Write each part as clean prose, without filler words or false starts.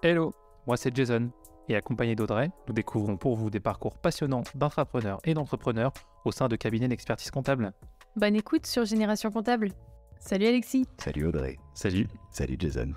Hello, moi c'est Jason et accompagné d'Audrey, nous découvrons pour vous des parcours passionnants d'infrapreneurs et d'entrepreneurs au sein de cabinets d'expertise comptable. Bonne écoute sur Génération Comptable. Salut Alexis. Salut Audrey. Salut. Salut Jason.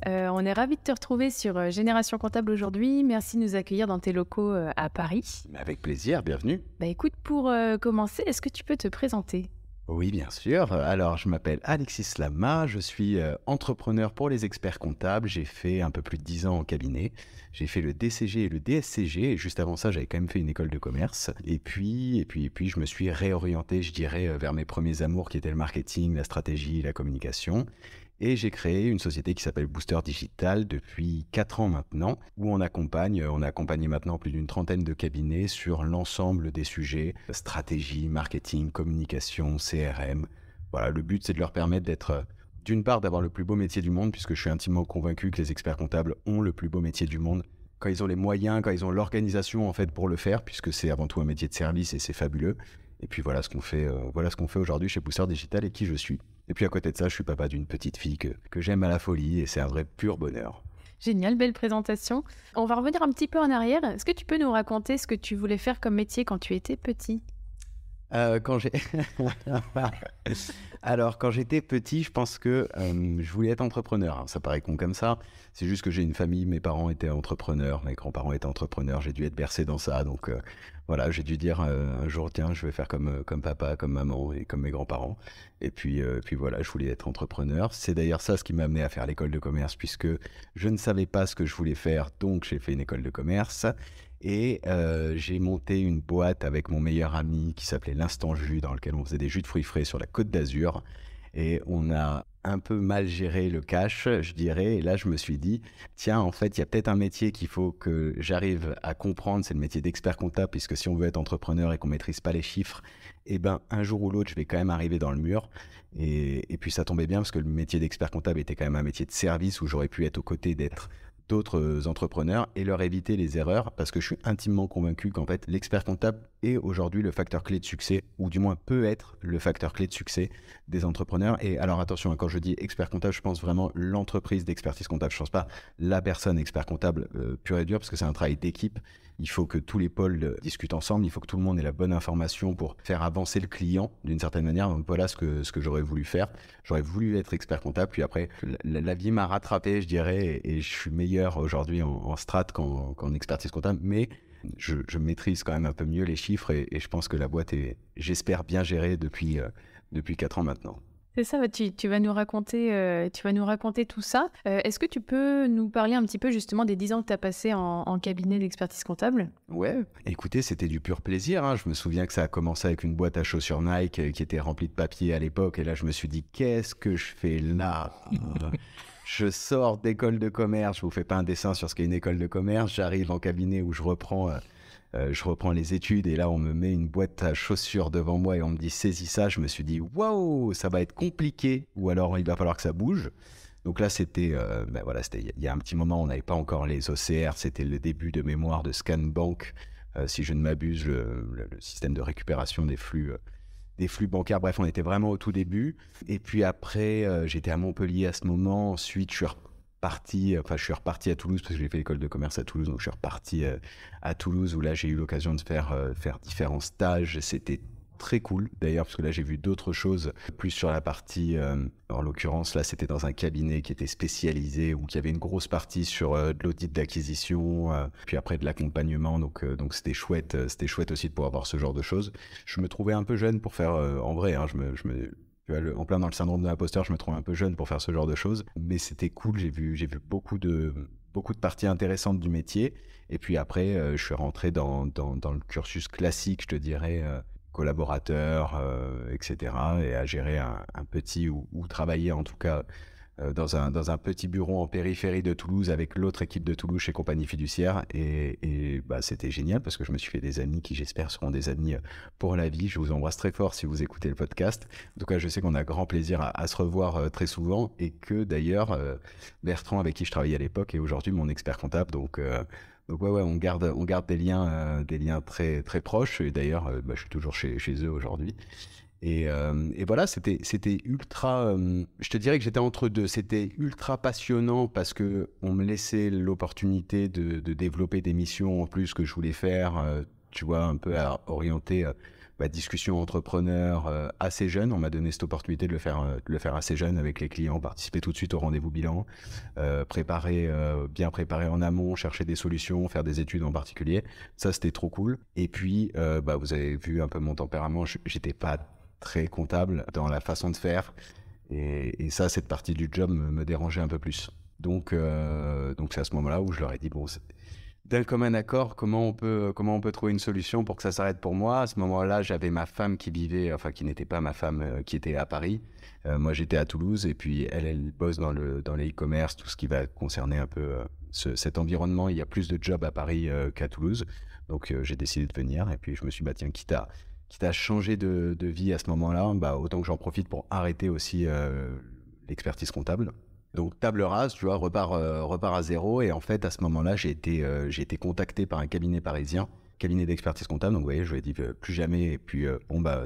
On est ravis de te retrouver sur Génération Comptable aujourd'hui. Merci de nous accueillir dans tes locaux à Paris. Avec plaisir, bienvenue. Écoute, pour commencer, est-ce que tu peux te présenter ? Oui, bien sûr. Alors, je m'appelle Alexis Lama, je suis entrepreneur pour les experts comptables. J'ai fait un peu plus de 10 ans en cabinet. J'ai fait le DCG et le DSCG. Et juste avant ça, j'avais quand même fait une école de commerce. Et puis, je me suis réorienté, je dirais, vers mes premiers amours qui étaient le marketing, la stratégie, la communication. Et j'ai créé une société qui s'appelle Booster Digital depuis 4 ans maintenant, où on a accompagné maintenant plus d'une trentaine de cabinets sur l'ensemble des sujets, stratégie, marketing, communication, CRM. Voilà, le but c'est de leur permettre d'être, d'une part, d'avoir le plus beau métier du monde, puisque je suis intimement convaincu que les experts comptables ont le plus beau métier du monde, quand ils ont les moyens, quand ils ont l'organisation en fait pour le faire, puisque c'est avant tout un métier de service et c'est fabuleux. Et puis voilà ce qu'on fait aujourd'hui chez Booster Digital et qui je suis. Et puis à côté de ça, je suis papa d'une petite fille que j'aime à la folie et c'est un vrai pur bonheur. Génial, belle présentation. On va revenir un petit peu en arrière. Est-ce que tu peux nous raconter ce que tu voulais faire comme métier quand tu étais petit ? Quand j'étais petit, je pense que je voulais être entrepreneur. Ça paraît con comme ça. C'est juste que j'ai une famille, mes parents étaient entrepreneurs, mes grands-parents étaient entrepreneurs. J'ai dû être bercé dans ça. Donc voilà, j'ai dû dire un jour, tiens, je vais faire comme papa, comme maman et comme mes grands-parents. Et puis voilà, je voulais être entrepreneur. C'est d'ailleurs ça ce qui m'a amené à faire l'école de commerce, puisque je ne savais pas ce que je voulais faire. Donc j'ai fait une école de commerce. Et j'ai monté une boîte avec mon meilleur ami qui s'appelait l'Instant Jus, dans lequel on faisait des jus de fruits frais sur la Côte d'Azur. Et on a un peu mal géré le cash, je dirais. Et là, je me suis dit, tiens, en fait, il y a peut-être un métier qu'il faut que j'arrive à comprendre. C'est le métier d'expert comptable, puisque si on veut être entrepreneur et qu'on ne maîtrise pas les chiffres, eh ben, un jour ou l'autre, je vais quand même arriver dans le mur. Et puis, ça tombait bien parce que le métier d'expert comptable était quand même un métier de service où j'aurais pu être aux côtés d'autres entrepreneurs et leur éviter les erreurs, parce que je suis intimement convaincu qu'en fait l'expert comptable est aujourd'hui le facteur clé de succès, ou du moins peut être le facteur clé de succès des entrepreneurs. Et alors attention, quand je dis expert comptable, je pense vraiment l'entreprise d'expertise comptable, je ne pense pas la personne expert comptable pure et dure, parce que c'est un travail d'équipe. Il faut que tous les pôles discutent ensemble, il faut que tout le monde ait la bonne information pour faire avancer le client d'une certaine manière. Donc voilà ce que j'aurais voulu faire. J'aurais voulu être expert comptable, puis après la vie m'a rattrapé, je dirais, et je suis meilleur aujourd'hui en strat qu'en expertise comptable, mais je maîtrise quand même un peu mieux les chiffres et je pense que la boîte est, j'espère, bien gérée depuis 4 ans maintenant. C'est ça, tu vas nous raconter tout ça. Est-ce que tu peux nous parler un petit peu justement des 10 ans que tu as passé en cabinet d'expertise comptable ? Ouais, écoutez, c'était du pur plaisir. Hein. Je me souviens que ça a commencé avec une boîte à chaussures Nike qui était remplie de papier à l'époque. Et là, je me suis dit, qu'est-ce que je fais là ? Je sors d'école de commerce, je vous fais pas un dessin sur ce qu'est une école de commerce. J'arrive en cabinet où je reprends les études et là, on me met une boîte à chaussures devant moi et on me dit saisis ça. Je me suis dit waouh, ça va être compliqué ou alors il va falloir que ça bouge. Donc là, c'était il y a un petit moment, on n'avait pas encore les OCR, c'était le début de mémoire de Scanbank, si je ne m'abuse, le système de récupération des flux bancaires. Bref, on était vraiment au tout début. Et puis après, j'étais à Montpellier à ce moment. Ensuite, je suis reparti à Toulouse parce que j'ai fait l'école de commerce à Toulouse. Donc, je suis reparti à Toulouse où là, j'ai eu l'occasion de faire différents stages. C'était très cool d'ailleurs parce que là, j'ai vu d'autres choses plus sur la partie, en l'occurrence, là, c'était dans un cabinet qui était spécialisé où il y avait une grosse partie sur de l'audit d'acquisition, puis après de l'accompagnement. Donc c'était chouette aussi de pouvoir voir ce genre de choses. Je me trouvais un peu jeune pour faire, en vrai, hein, tu vois, en plein dans le syndrome de l'imposteur, je me trouvais un peu jeune pour faire ce genre de choses, mais c'était cool. J'ai vu beaucoup de parties intéressantes du métier. Et puis après, je suis rentré dans le cursus classique, je te dirais, collaborateur, etc. et à gérer un petit ou travailler en tout cas dans un petit bureau en périphérie de Toulouse avec l'autre équipe de Toulouse chez Compagnie Fiduciaire et c'était génial parce que je me suis fait des amis qui j'espère seront des amis pour la vie. Je vous embrasse très fort si vous écoutez le podcast. En tout cas, je sais qu'on a grand plaisir à se revoir très souvent et que d'ailleurs Bertrand avec qui je travaillais à l'époque est aujourd'hui mon expert comptable. Donc ouais, on garde des liens très très proches et d'ailleurs je suis toujours chez eux aujourd'hui Et voilà, c'était ultra... je te dirais que j'étais entre deux. C'était ultra passionnant parce qu'on me laissait l'opportunité de développer des missions en plus que je voulais faire, tu vois, un peu orienté discussion entrepreneur assez jeune. On m'a donné cette opportunité de le faire assez jeune avec les clients, participer tout de suite au rendez-vous bilan, bien préparer en amont, chercher des solutions, faire des études en particulier. Ça, c'était trop cool. Et puis, vous avez vu un peu mon tempérament. J'étais pas très comptable dans la façon de faire. Et ça, cette partie du job me dérangeait un peu plus. Donc c'est à ce moment-là où je leur ai dit, bon, d'un commun accord, comment on peut trouver une solution pour que ça s'arrête pour moi. À ce moment-là, j'avais ma femme qui n'était pas ma femme, qui était à Paris. Moi, j'étais à Toulouse et puis elle bosse dans le e-commerce, tout ce qui va concerner un peu cet environnement. Il y a plus de jobs à Paris qu'à Toulouse. Donc, j'ai décidé de venir et puis je me suis dit, tiens, quitte à changer de vie à ce moment-là, autant que j'en profite pour arrêter aussi l'expertise comptable. Donc, table rase, tu vois, repart à zéro. Et en fait, à ce moment-là, j'ai été contacté par un cabinet parisien, cabinet d'expertise comptable. Donc, vous voyez, je lui ai dit plus jamais. Et puis,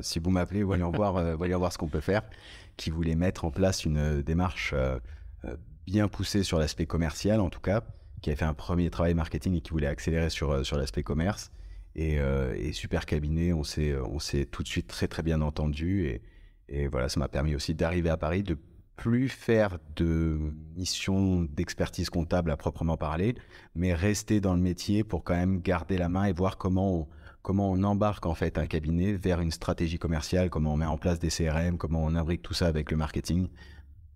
si vous m'appelez, voyons voir ce qu'on peut faire. Qui voulait mettre en place une démarche bien poussée sur l'aspect commercial, en tout cas, qui avait fait un premier travail marketing et qui voulait accélérer sur l'aspect commerce. Et super cabinet, on s'est tout de suite très, très bien entendu. Et voilà, ça m'a permis aussi d'arriver à Paris, de plus faire de missions d'expertise comptable à proprement parler, mais rester dans le métier pour quand même garder la main et voir comment on embarque en fait un cabinet vers une stratégie commerciale, comment on met en place des CRM, comment on imbrique tout ça avec le marketing.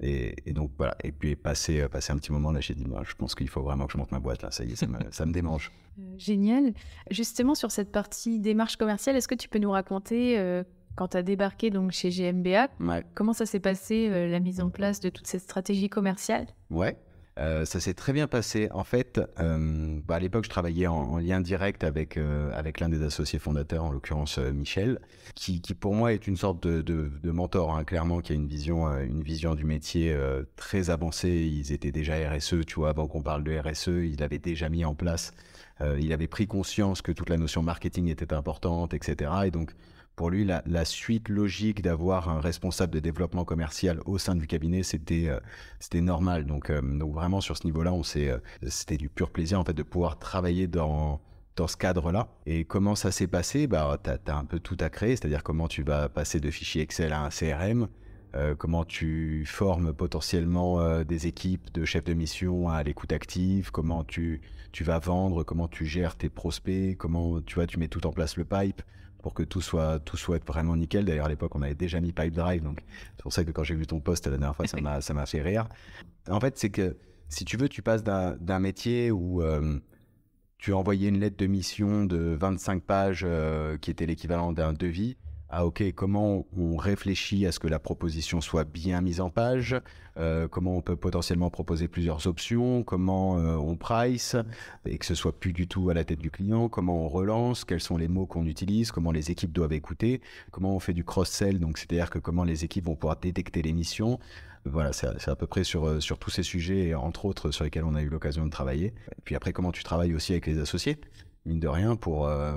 Et donc voilà, et puis passé un petit moment là, j'ai dit je pense qu'il faut vraiment que je monte ma boîte là, ça y est, ça me démange. Génial. Justement sur cette partie démarche commerciale, est-ce que tu peux nous raconter quand tu as débarqué donc chez GMBA, comment ça s'est passé la mise en place de toute cette stratégie commerciale? Ouais. Ça s'est très bien passé. En fait, à l'époque, je travaillais en lien direct avec l'un des associés fondateurs, en l'occurrence Michel, qui pour moi est une sorte de mentor, hein, clairement, qui a une vision du métier très avancée. Ils étaient déjà RSE, tu vois, avant qu'on parle de RSE, il avait déjà mis en place, il avait pris conscience que toute la notion marketing était importante, etc. Et donc, pour lui, la suite logique d'avoir un responsable de développement commercial au sein du cabinet, c'était normal. Donc vraiment, sur ce niveau-là, c'était du pur plaisir en fait, de pouvoir travailler dans ce cadre-là. Et comment ça s'est passé? T'as un peu tout à créer, c'est-à-dire comment tu vas passer de fichiers Excel à un CRM, comment tu formes potentiellement des équipes de chefs de mission à l'écoute active, comment tu vas vendre, comment tu gères tes prospects, comment tu mets tout en place le pipe, pour que tout soit vraiment nickel. D'ailleurs, à l'époque, on avait déjà mis Pipedrive, donc c'est pour ça que quand j'ai vu ton post la dernière fois, ça m'a fait rire. En fait, c'est que, si tu veux, tu passes d'un métier où tu envoyais une lettre de mission de 25 pages qui était l'équivalent d'un devis, à comment on réfléchit à ce que la proposition soit bien mise en page, comment on peut potentiellement proposer plusieurs options, comment on price et que ce soit plus du tout à la tête du client, comment on relance, quels sont les mots qu'on utilise, comment les équipes doivent écouter, comment on fait du cross-sell, donc c'est-à-dire que comment les équipes vont pouvoir détecter les missions. Voilà, c'est à peu près sur tous ces sujets, et entre autres sur lesquels on a eu l'occasion de travailler. Et puis après, comment tu travailles aussi avec les associés, mine de rien,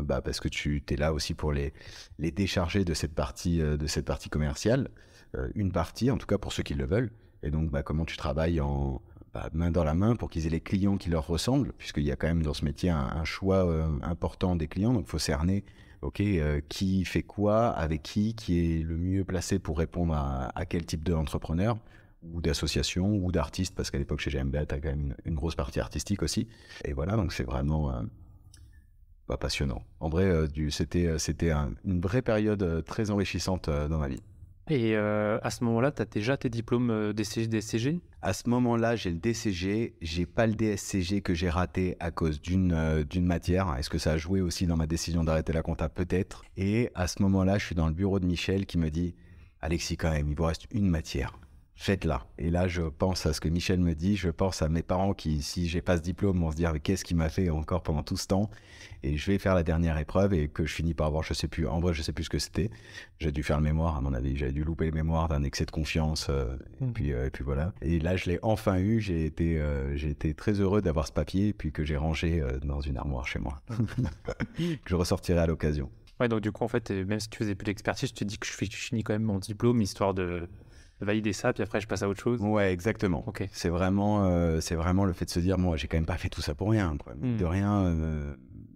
parce que tu es là aussi pour les décharger de cette partie commerciale, une partie en tout cas pour ceux qui le veulent. Et donc comment tu travailles main dans la main pour qu'ils aient les clients qui leur ressemblent, puisqu'il y a quand même dans ce métier un choix important des clients, donc il faut cerner qui fait quoi, avec qui est le mieux placé pour répondre à quel type d'entrepreneur ou d'association ou d'artiste, parce qu'à l'époque chez GMBA tu as quand même une grosse partie artistique aussi. Et voilà, donc c'est vraiment passionnant. En vrai, c'était une vraie période très enrichissante dans ma vie. Et à ce moment-là, tu as déjà tes diplômes DCG? À ce moment-là, j'ai le DCG, j'ai pas le DSCG que j'ai raté à cause d'une matière. Est-ce que ça a joué aussi dans ma décision d'arrêter la compta? Peut-être. Et à ce moment-là, je suis dans le bureau de Michel qui me dit « Alexis, quand même, il vous reste une matière. faites-la. Et là, je pense à ce que Michel me dit, je pense à mes parents qui, si j'ai pas ce diplôme, vont se dire qu'est-ce qu'il m'a fait encore pendant tout ce temps. Et je vais faire la dernière épreuve et que je finis par avoir, je sais plus, en vrai, je sais plus ce que c'était. J'ai dû faire le mémoire, à mon avis, j'avais dû louper le mémoire d'un excès de confiance. Et puis voilà. Et là, je l'ai enfin eu. J'ai été très heureux d'avoir ce papier et puis que j'ai rangé dans une armoire chez moi. Que je ressortirai à l'occasion. Ouais, donc du coup, en fait, même si tu faisais plus d'expertise, je te dis que je finis quand même mon diplôme, histoire de valider ça, puis après je passe à autre chose. Ouais, exactement. Ok. C'est vraiment le fait de se dire, moi, j'ai quand même pas fait tout ça pour rien, quoi. De rien,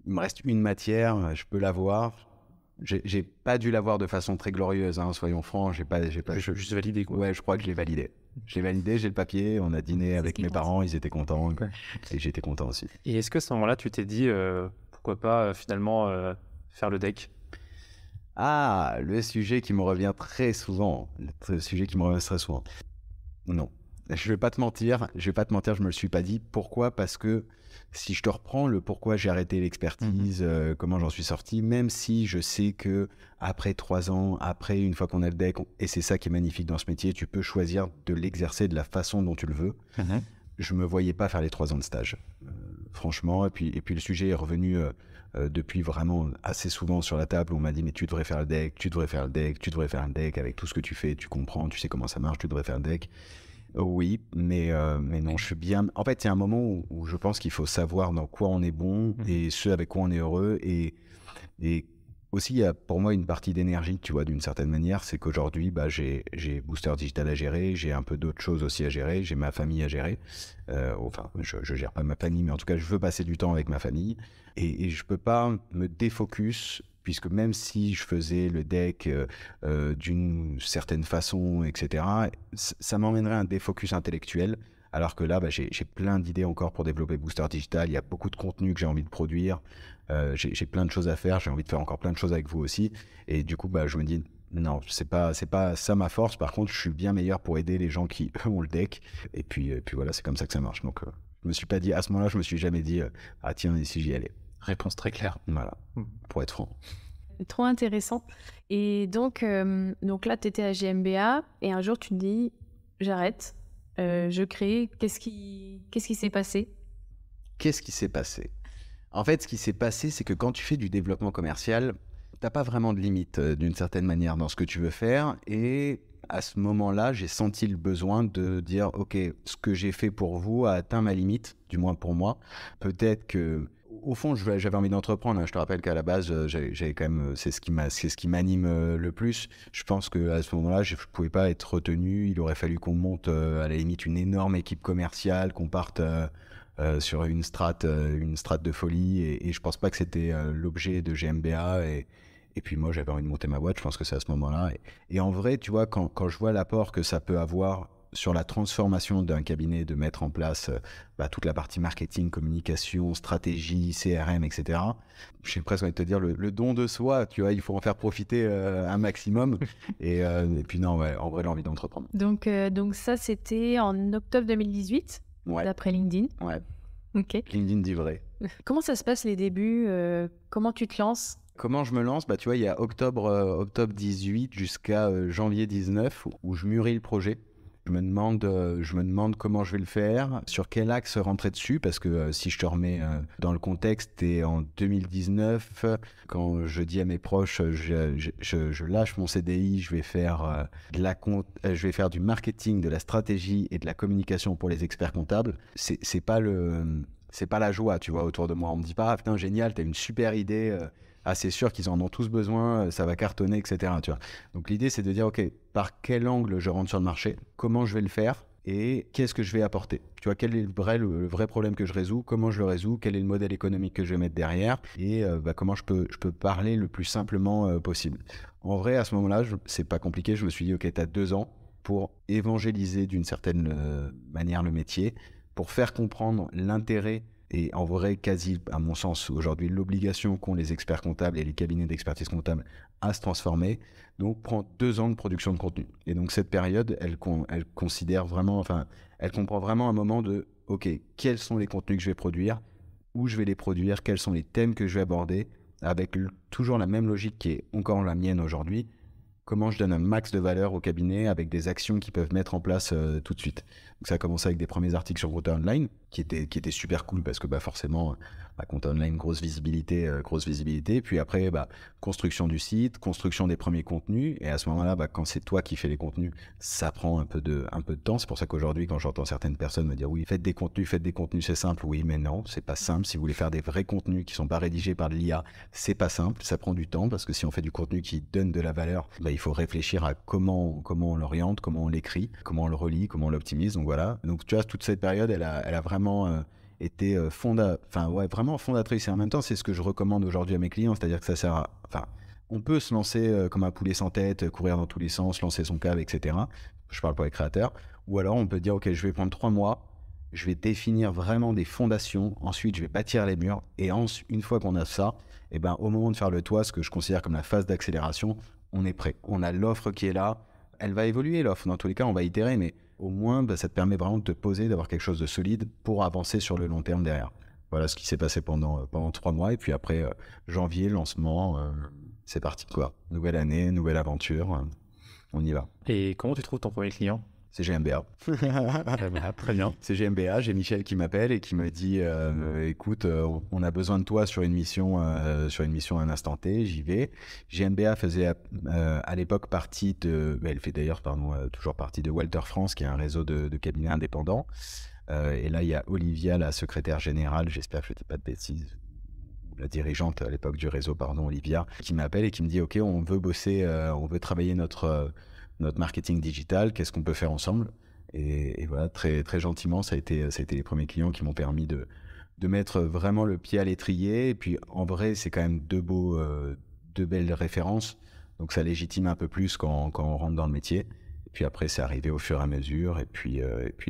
il me reste une matière, je peux l'avoir. J'ai pas dû l'avoir de façon très glorieuse, hein, soyons francs. J'ai pas juste validé, quoi. Ouais, je crois que je l'ai validé. J'ai validé, j'ai le papier, on a dîné avec mes parents, ils étaient contents, et j'étais content aussi. Et est-ce que à ce moment-là, tu t'es dit, pourquoi pas finalement faire le deck? Ah, le sujet qui me revient très souvent. Non, je vais pas te mentir, je me le suis pas dit. Pourquoi ? Parce que si je te reprends le pourquoi j'ai arrêté l'expertise, comment j'en suis sorti, même si je sais que après 3 ans, après une fois qu'on a le deck, et c'est ça qui est magnifique dans ce métier, tu peux choisir de l'exercer de la façon dont tu le veux. Je me voyais pas faire les 3 ans de stage, franchement. Et puis le sujet est revenu depuis vraiment assez souvent sur la table. On m'a dit mais tu devrais faire le deck, tu devrais faire le deck, tu devrais faire le deck avec tout ce que tu fais, tu comprends, tu sais comment ça marche, tu devrais faire le deck. Oui, mais non, je suis bien. En fait, il y a un moment où je pense qu'il faut savoir dans quoi on est bon et ce avec quoi on est heureux. Et aussi, il y a pour moi une partie d'énergie, tu vois, d'une certaine manière. C'est qu'aujourd'hui, j'ai Booster Digital à gérer, j'ai un peu d'autres choses aussi à gérer, j'ai ma famille à gérer. Enfin, je gère pas ma famille, mais en tout cas, je veux passer du temps avec ma famille. Et je peux pas me défocus, puisque même si je faisais le deck d'une certaine façon, etc., ça m'emmènerait à un défocus intellectuel. Alors que là, j'ai plein d'idées encore pour développer Booster Digital. Il y a beaucoup de contenu que j'ai envie de produire. J'ai plein de choses à faire. J'ai envie de faire encore plein de choses avec vous aussi. Et du coup, je me dis, non, c'est pas ça ma force. Par contre, je suis bien meilleur pour aider les gens qui, eux, ont le deck. Et puis voilà, c'est comme ça que ça marche. Donc, je me suis pas dit, à ce moment-là, je me suis jamais dit, ah tiens, et si j'y allais. Réponse très claire. Voilà, pour être franc. Trop intéressant. Et donc là, tu étais à GmbH et un jour, tu te dis, j'arrête, je crée. Qu'est-ce qui s'est passé ? Qu'est-ce qui s'est passé ? En fait, ce qui s'est passé, c'est que quand tu fais du développement commercial, tu n'as pas vraiment de limite d'une certaine manière dans ce que tu veux faire. Et à ce moment-là, j'ai senti le besoin de dire, OK, ce que j'ai fait pour vous a atteint ma limite, du moins pour moi. Peut-être que... Au fond, j'avais envie d'entreprendre. Je te rappelle qu'à la base, j'avais quand même, c'est ce qui m'anime le plus. Je pense qu'à ce moment-là, je ne pouvais pas être retenu. Il aurait fallu qu'on monte à la limite une énorme équipe commerciale, qu'on parte sur une strate de folie. Et je ne pense pas que c'était l'objet de GmbH. Et puis moi, j'avais envie de monter ma boîte. Je pense que c'est à ce moment-là. Et en vrai, tu vois, quand je vois l'apport que ça peut avoir sur la transformation d'un cabinet, de mettre en place toute la partie marketing, communication, stratégie, CRM, etc. J'ai presque envie de te dire le don de soi, tu vois, il faut en faire profiter un maximum. Et puis non, ouais, en vrai, l'envie d'entreprendre. Donc ça, c'était en octobre 2018, d'après LinkedIn. Ouais. Ok. LinkedIn dit vrai. Comment ça se passe les débuts ? Comment tu te lances ? Comment je me lance ? Tu vois, il y a octobre 18 jusqu'à janvier 19 où je mûris le projet. Je me demande comment je vais le faire, sur quel axe rentrer dessus, parce que si je te remets dans le contexte, t'es en 2019, quand je dis à mes proches, je lâche mon CDI, je vais faire du marketing, de la stratégie et de la communication pour les experts comptables. C'est pas la joie, tu vois, autour de moi. On me dit pas, ah, putain, génial, t'as une super idée. C'est sûr qu'ils en ont tous besoin, ça va cartonner, etc. Tu vois. Donc l'idée, c'est de dire, OK, par quel angle je rentre sur le marché, comment je vais le faire et qu'est-ce que je vais apporter. Tu vois, quel est le vrai problème que je résous, comment je le résous, quel est le modèle économique que je vais mettre derrière et comment je peux parler le plus simplement possible. En vrai, à ce moment-là, c'est pas compliqué. Je me suis dit, OK, tu as 2 ans pour évangéliser d'une certaine manière le métier, pour faire comprendre l'intérêt et en vrai, quasi, à mon sens, aujourd'hui, l'obligation qu'ont les experts comptables et les cabinets d'expertise comptable à se transformer. Donc, prend 2 ans de production de contenu. Et donc, cette période, elle considère vraiment, enfin, elle comprend vraiment un moment de, OK, quels sont les contenus que je vais produire, où je vais les produire, quels sont les thèmes que je vais aborder, avec toujours la même logique qui est encore la mienne aujourd'hui. comment je donne un max de valeur au cabinet avec des actions qu'ils peuvent mettre en place tout de suite. Donc ça a commencé avec des premiers articles sur Compta Online qui étaient super cool parce que forcément, Compta Online, grosse visibilité. Puis après, construction du site, construction des premiers contenus. Et à ce moment-là, quand c'est toi qui fais les contenus, ça prend un peu de temps. C'est pour ça qu'aujourd'hui, quand j'entends certaines personnes me dire « Oui, faites des contenus, c'est simple. » Oui, mais non, c'est pas simple. Si vous voulez faire des vrais contenus qui sont pas rédigés par de l'IA, c'est pas simple. Ça prend du temps parce que si on fait du contenu qui donne de la valeur, il faut réfléchir à comment on l'oriente, comment on l'écrit, comment on le relie, comment on l'optimise. Donc voilà. Donc tu vois, toute cette période, elle a vraiment été vraiment fondatrice. Et en même temps, c'est ce que je recommande aujourd'hui à mes clients. C'est-à-dire que ça sert à... on peut se lancer comme un poulet sans tête, courir dans tous les sens, lancer son cave, etc. Je parle pour les créateurs. Ou alors, on peut dire, OK, je vais prendre 3 mois, je vais définir vraiment des fondations. Ensuite, je vais bâtir les murs. Et une fois qu'on a ça, au moment de faire le toit, ce que je considère comme la phase d'accélération, on est prêt. On a l'offre qui est là. Elle va évoluer, l'offre. Dans tous les cas, on va itérer, mais au moins, ça te permet vraiment de te poser, d'avoir quelque chose de solide pour avancer sur le long terme derrière. Voilà ce qui s'est passé pendant 3 mois. Et puis après, janvier, lancement, c'est parti, quoi. Nouvelle année, nouvelle aventure, on y va. Et comment tu trouves ton premier client ? C'est GMBA. Très bien. C'est GMBA, j'ai Michel qui m'appelle et qui me dit écoute, on a besoin de toi sur une mission à un instant T, j'y vais. GMBA faisait à l'époque partie de... elle fait d'ailleurs toujours partie de Walter France, qui est un réseau de cabinets indépendants. Et là, il y a Olivia, la secrétaire générale, j'espère que je ne dis pas de bêtises, la dirigeante à l'époque du réseau, Olivia, qui m'appelle et qui me dit ok, on veut bosser, on veut travailler notre marketing digital, qu'est-ce qu'on peut faire ensemble ? Et voilà, très, très gentiment, ça a été les premiers clients qui m'ont permis de mettre vraiment le pied à l'étrier. Et puis, en vrai, c'est quand même deux belles références. Donc, ça légitime un peu plus quand on rentre dans le métier. Et puis après, c'est arrivé au fur et à mesure. Et puis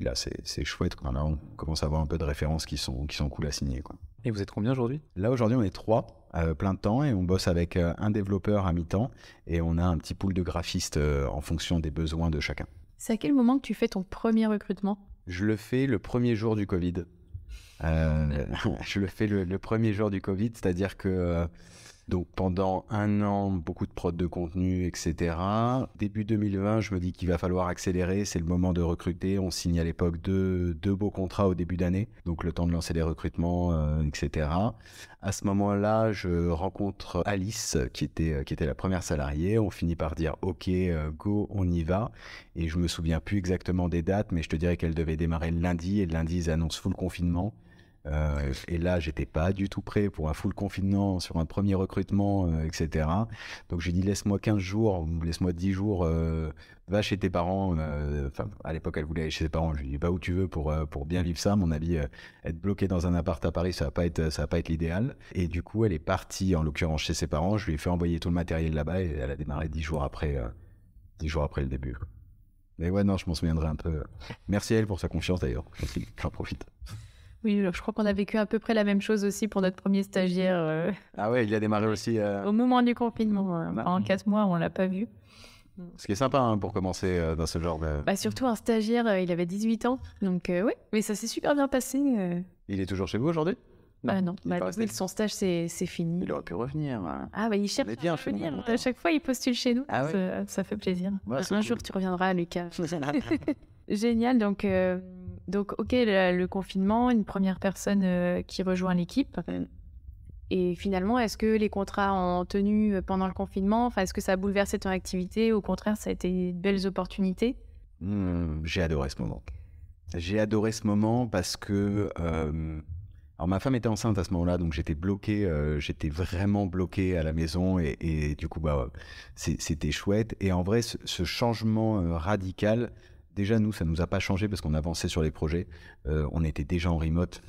là, c'est chouette. Là, on commence à avoir un peu de références qui sont cool à signer, quoi. Et vous êtes combien aujourd'hui ? Là, aujourd'hui, on est 3 plein de temps et on bosse avec un développeur à mi-temps et on a un petit pool de graphistes en fonction des besoins de chacun. C'est à quel moment que tu fais ton premier recrutement ? Je le fais le premier jour du Covid. Je le fais le premier jour du Covid, c'est-à-dire que donc pendant 1 an, beaucoup de prod de contenu, etc. Début 2020, je me dis qu'il va falloir accélérer, c'est le moment de recruter. On signe à l'époque deux beaux contrats au début d'année, donc le temps de lancer les recrutements, etc. À ce moment-là, je rencontre Alice, qui était la première salariée. On finit par dire « Ok, go, on y va ». Et je me souviens plus exactement des dates, mais je te dirais qu'elle devait démarrer le lundi. Et le lundi, ils annoncent full confinement. Et là, j'étais pas du tout prêt pour un full confinement sur un premier recrutement, etc. Donc j'ai dit laisse-moi 15 jours, laisse-moi 10 jours, va chez tes parents. À l'époque, elle voulait aller chez ses parents. Je lui ai dit va où tu veux pour bien vivre ça. À mon avis, être bloqué dans un appart à Paris, ça va pas être l'idéal. Et du coup, elle est partie, en l'occurrence chez ses parents. Je lui ai fait envoyer tout le matériel là-bas et elle a démarré 10 jours après le début. Mais ouais, non, je m'en souviendrai un peu. Merci à elle pour sa confiance d'ailleurs. J'en profite. Oui, je crois qu'on a vécu à peu près la même chose aussi pour notre premier stagiaire. Ah ouais, il a démarré aussi... Au moment du confinement. En 4 mois, on ne l'a pas vu. Ce qui est sympa pour commencer dans ce genre de... surtout un stagiaire, il avait 18 ans. Donc oui, mais ça s'est super bien passé. Il est toujours chez vous aujourd'hui ? Non. Son stage, c'est fini. Il aurait pu revenir. Il cherche à revenir. À chaque fois, il postule chez nous. Ah ouais. Ça fait plaisir. Ouais, un jour, tu reviendras, Lucas. Génial. Donc, ok, le confinement, une première personne qui rejoint l'équipe. Et finalement, est-ce que les contrats ont tenu pendant le confinement ? Est-ce que ça a bouleversé ton activité ? Au contraire, ça a été de belles opportunités ? J'ai adoré ce moment. J'ai adoré ce moment parce que... Alors, ma femme était enceinte à ce moment-là, donc j'étais bloqué, j'étais vraiment bloqué à la maison et du coup, c'était chouette. Et en vrai, ce changement radical... Déjà, nous, ça ne nous a pas changé parce qu'on avançait sur les projets. On était déjà en remote,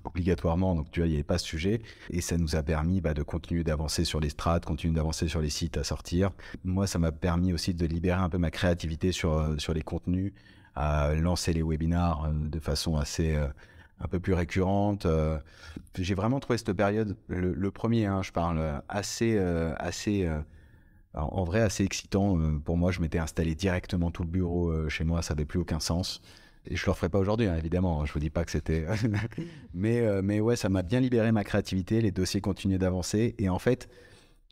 obligatoirement, donc tu vois, il n'y avait pas ce sujet. Et ça nous a permis de continuer d'avancer sur les strats, continuer d'avancer sur les sites à sortir. Moi, ça m'a permis aussi de libérer un peu ma créativité sur les contenus, à lancer les webinars de façon assez... un peu plus récurrente. J'ai vraiment trouvé cette période, le premier, je parle, assez en vrai, assez excitant. Pour moi, je m'étais installé directement tout le bureau chez moi, ça n'avait plus aucun sens. Et je ne le referai pas aujourd'hui, évidemment. Je ne vous dis pas que c'était... mais ouais, ça m'a bien libéré ma créativité. Les dossiers continuaient d'avancer. Et en fait,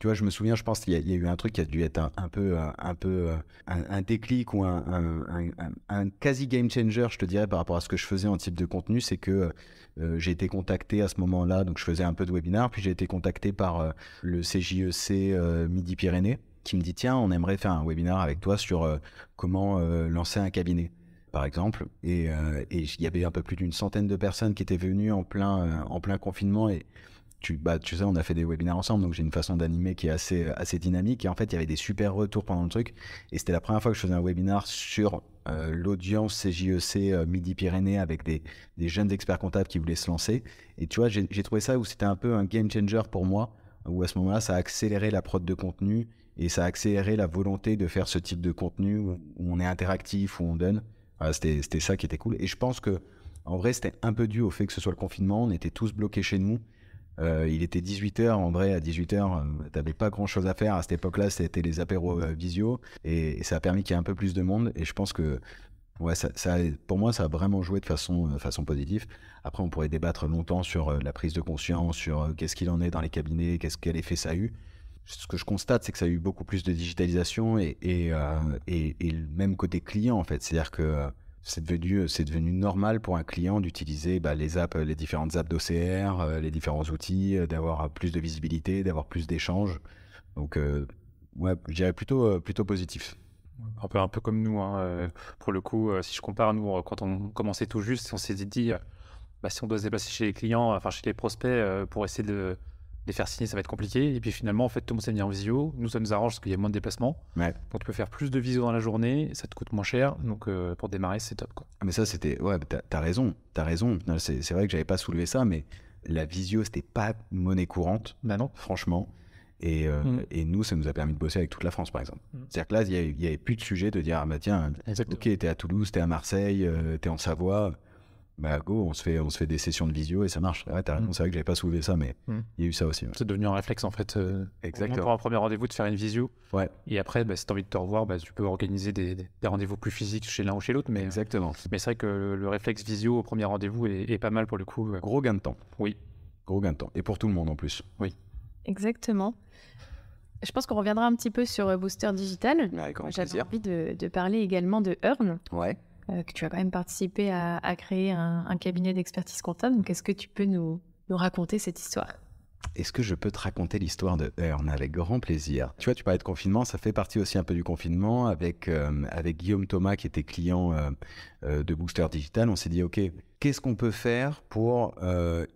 Tu vois, je me souviens, je pense qu'il y a eu un truc qui a dû être un déclic ou un quasi game changer, je te dirais, par rapport à ce que je faisais en type de contenu. C'est que j'ai été contacté à ce moment-là, donc je faisais un peu de webinaire, puis j'ai été contacté par le CJEC Midi-Pyrénées, qui me dit, tiens, on aimerait faire un webinaire avec toi sur comment lancer un cabinet, par exemple. Et il y avait un peu plus d'une centaine de personnes qui étaient venues en plein confinement. Et tu sais, on a fait des webinaires ensemble, donc j'ai une façon d'animer qui est assez dynamique. Et en fait, il y avait des super retours pendant le truc. Et c'était la première fois que je faisais un webinaire sur l'audience CJEC Midi-Pyrénées avec des jeunes experts comptables qui voulaient se lancer. Et tu vois, j'ai trouvé ça où c'était un peu un game changer pour moi, où à ce moment-là, ça a accéléré la prod de contenu et ça a accéléré la volonté de faire ce type de contenu où on est interactif, où on donne. C'était ça qui était cool. Et je pense que, en vrai, c'était un peu dû au fait que ce soit le confinement. On était tous bloqués chez nous. Il était 18h, en vrai, à 18h, t'avais pas grand chose à faire. À cette époque-là, c'était les apéros visio et ça a permis qu'il y ait un peu plus de monde. Et je pense que, ouais, pour moi, ça a vraiment joué de façon positive. Après, on pourrait débattre longtemps sur la prise de conscience, sur qu'est-ce qu'il en est dans les cabinets, quel effet ça a eu. Ce que je constate, c'est que ça a eu beaucoup plus de digitalisation et le même côté client, en fait. C'est-à-dire que c'est devenu normal pour un client d'utiliser les différentes apps d'OCR, les différents outils, d'avoir plus de visibilité, d'avoir plus d'échanges. Donc, ouais, je dirais plutôt positif. Un peu comme nous, hein. Pour le coup, si je compare, nous, quand on commençait tout juste, on s'est dit, si on doit se déplacer chez les clients, chez les prospects, pour essayer de les faire signer, ça va être compliqué. Et puis finalement, en fait, tout le monde s'est mis en visio. Nous, ça nous arrange parce qu'il y a moins de déplacements. Ouais. Donc, tu peux faire plus de visio dans la journée. Ça te coûte moins cher. Donc, pour démarrer, c'est top, quoi. Mais ça, c'était... Ouais, t'as raison. Non, c'est vrai que j'avais pas soulevé ça, mais la visio, c'était pas monnaie courante. Bah non. Franchement. Et nous, ça nous a permis de bosser avec toute la France, par exemple. C'est-à-dire que là, il n'y avait plus de sujet de dire, tiens, exactement. Ok, t'es à Toulouse, t'es à Marseille, t'es en Savoie... go, on se fait des sessions de visio et ça marche. Ouais, t'as raison, c'est vrai que j'avais pas soulevé ça, mais il y a eu ça aussi. Ouais. C'est devenu un réflexe en fait. Exactement. Pour un premier rendez-vous, de faire une visio. Ouais. Et après, si tu as envie de te revoir, tu peux organiser des rendez-vous plus physiques chez l'un ou chez l'autre. Mais, exactement. Mais c'est vrai que le réflexe visio au premier rendez-vous est pas mal pour le coup. Gros gain de temps. Oui. Gros gain de temps. Et pour tout le monde en plus. Oui. Exactement. Je pense qu'on reviendra un petit peu sur Booster Digital. J'avais envie de parler également de Earn. Ouais. Que tu as quand même participé à créer un cabinet d'expertise comptable. Donc, est-ce que tu peux nous raconter cette histoire ? Est-ce que je peux te raconter l'histoire de Earn avec grand plaisir ? Tu vois, tu parlais de confinement, ça fait partie aussi un peu du confinement. Avec Guillaume Thomas, qui était client de Booster Digital, on s'est dit, OK, qu'est-ce qu'on peut faire pour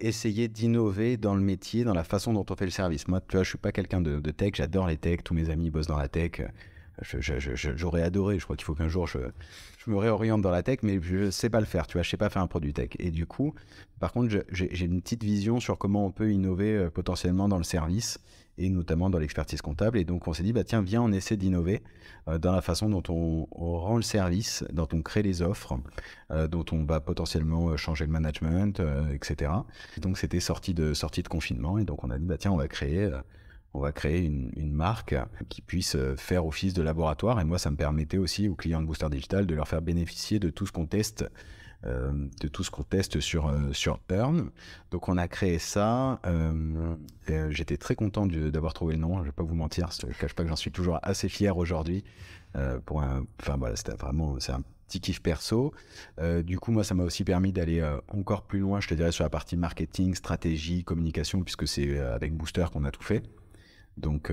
essayer d'innover dans le métier, dans la façon dont on fait le service ? Moi, tu vois, je suis pas quelqu'un de tech, j'adore les techs, tous mes amis bossent dans la tech. J'aurais adoré, je crois qu'il faut qu'un jour je me réoriente dans la tech, mais je sais pas le faire, tu vois, je sais pas faire un produit tech. Et du coup, par contre, j'ai une petite vision sur comment on peut innover potentiellement dans le service et notamment dans l'expertise comptable. Et donc, on s'est dit, tiens, viens, on essaie d'innover dans la façon dont on rend le service, dont on crée les offres, dont on va potentiellement changer le management, etc. Et donc, c'était sorti de confinement. Et donc, on a dit, tiens, on va créer une marque qui puisse faire office de laboratoire. Et moi, ça me permettait aussi aux clients de Booster Digital de leur faire bénéficier de tout ce qu'on teste, sur Earn. Donc, on a créé ça. J'étais très content d'avoir trouvé le nom. Je ne vais pas vous mentir. Je ne cache pas que j'en suis toujours assez fier aujourd'hui. C'était vraiment... C'est un petit kiff perso. Du coup, moi, ça m'a aussi permis d'aller encore plus loin, je te dirais, sur la partie marketing, stratégie, communication, puisque c'est avec Booster qu'on a tout fait. Donc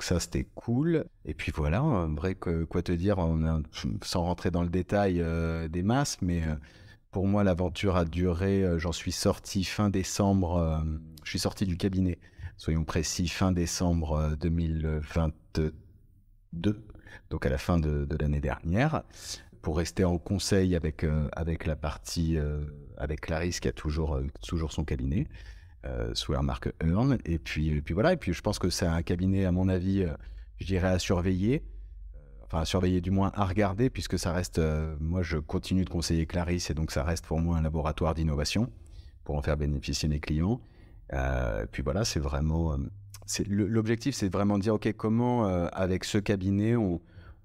ça, c'était cool. Et puis voilà, en vrai, quoi te dire, sans rentrer dans le détail des masses, mais pour moi, l'aventure a duré, j'en suis sorti fin décembre, je suis sorti du cabinet, soyons précis, fin décembre 2022, donc à la fin de l'année dernière, pour rester en conseil avec la partie, avec Clarisse qui a toujours son cabinet. Sous la marque Earn, et puis voilà, et puis je pense que c'est un cabinet, à mon avis, je dirais à surveiller, du moins à regarder, puisque ça reste, moi je continue de conseiller Clarisse, et donc ça reste pour moi un laboratoire d'innovation pour en faire bénéficier mes clients. Puis voilà, c'est vraiment, l'objectif, c'est vraiment de dire, ok, comment avec ce cabinet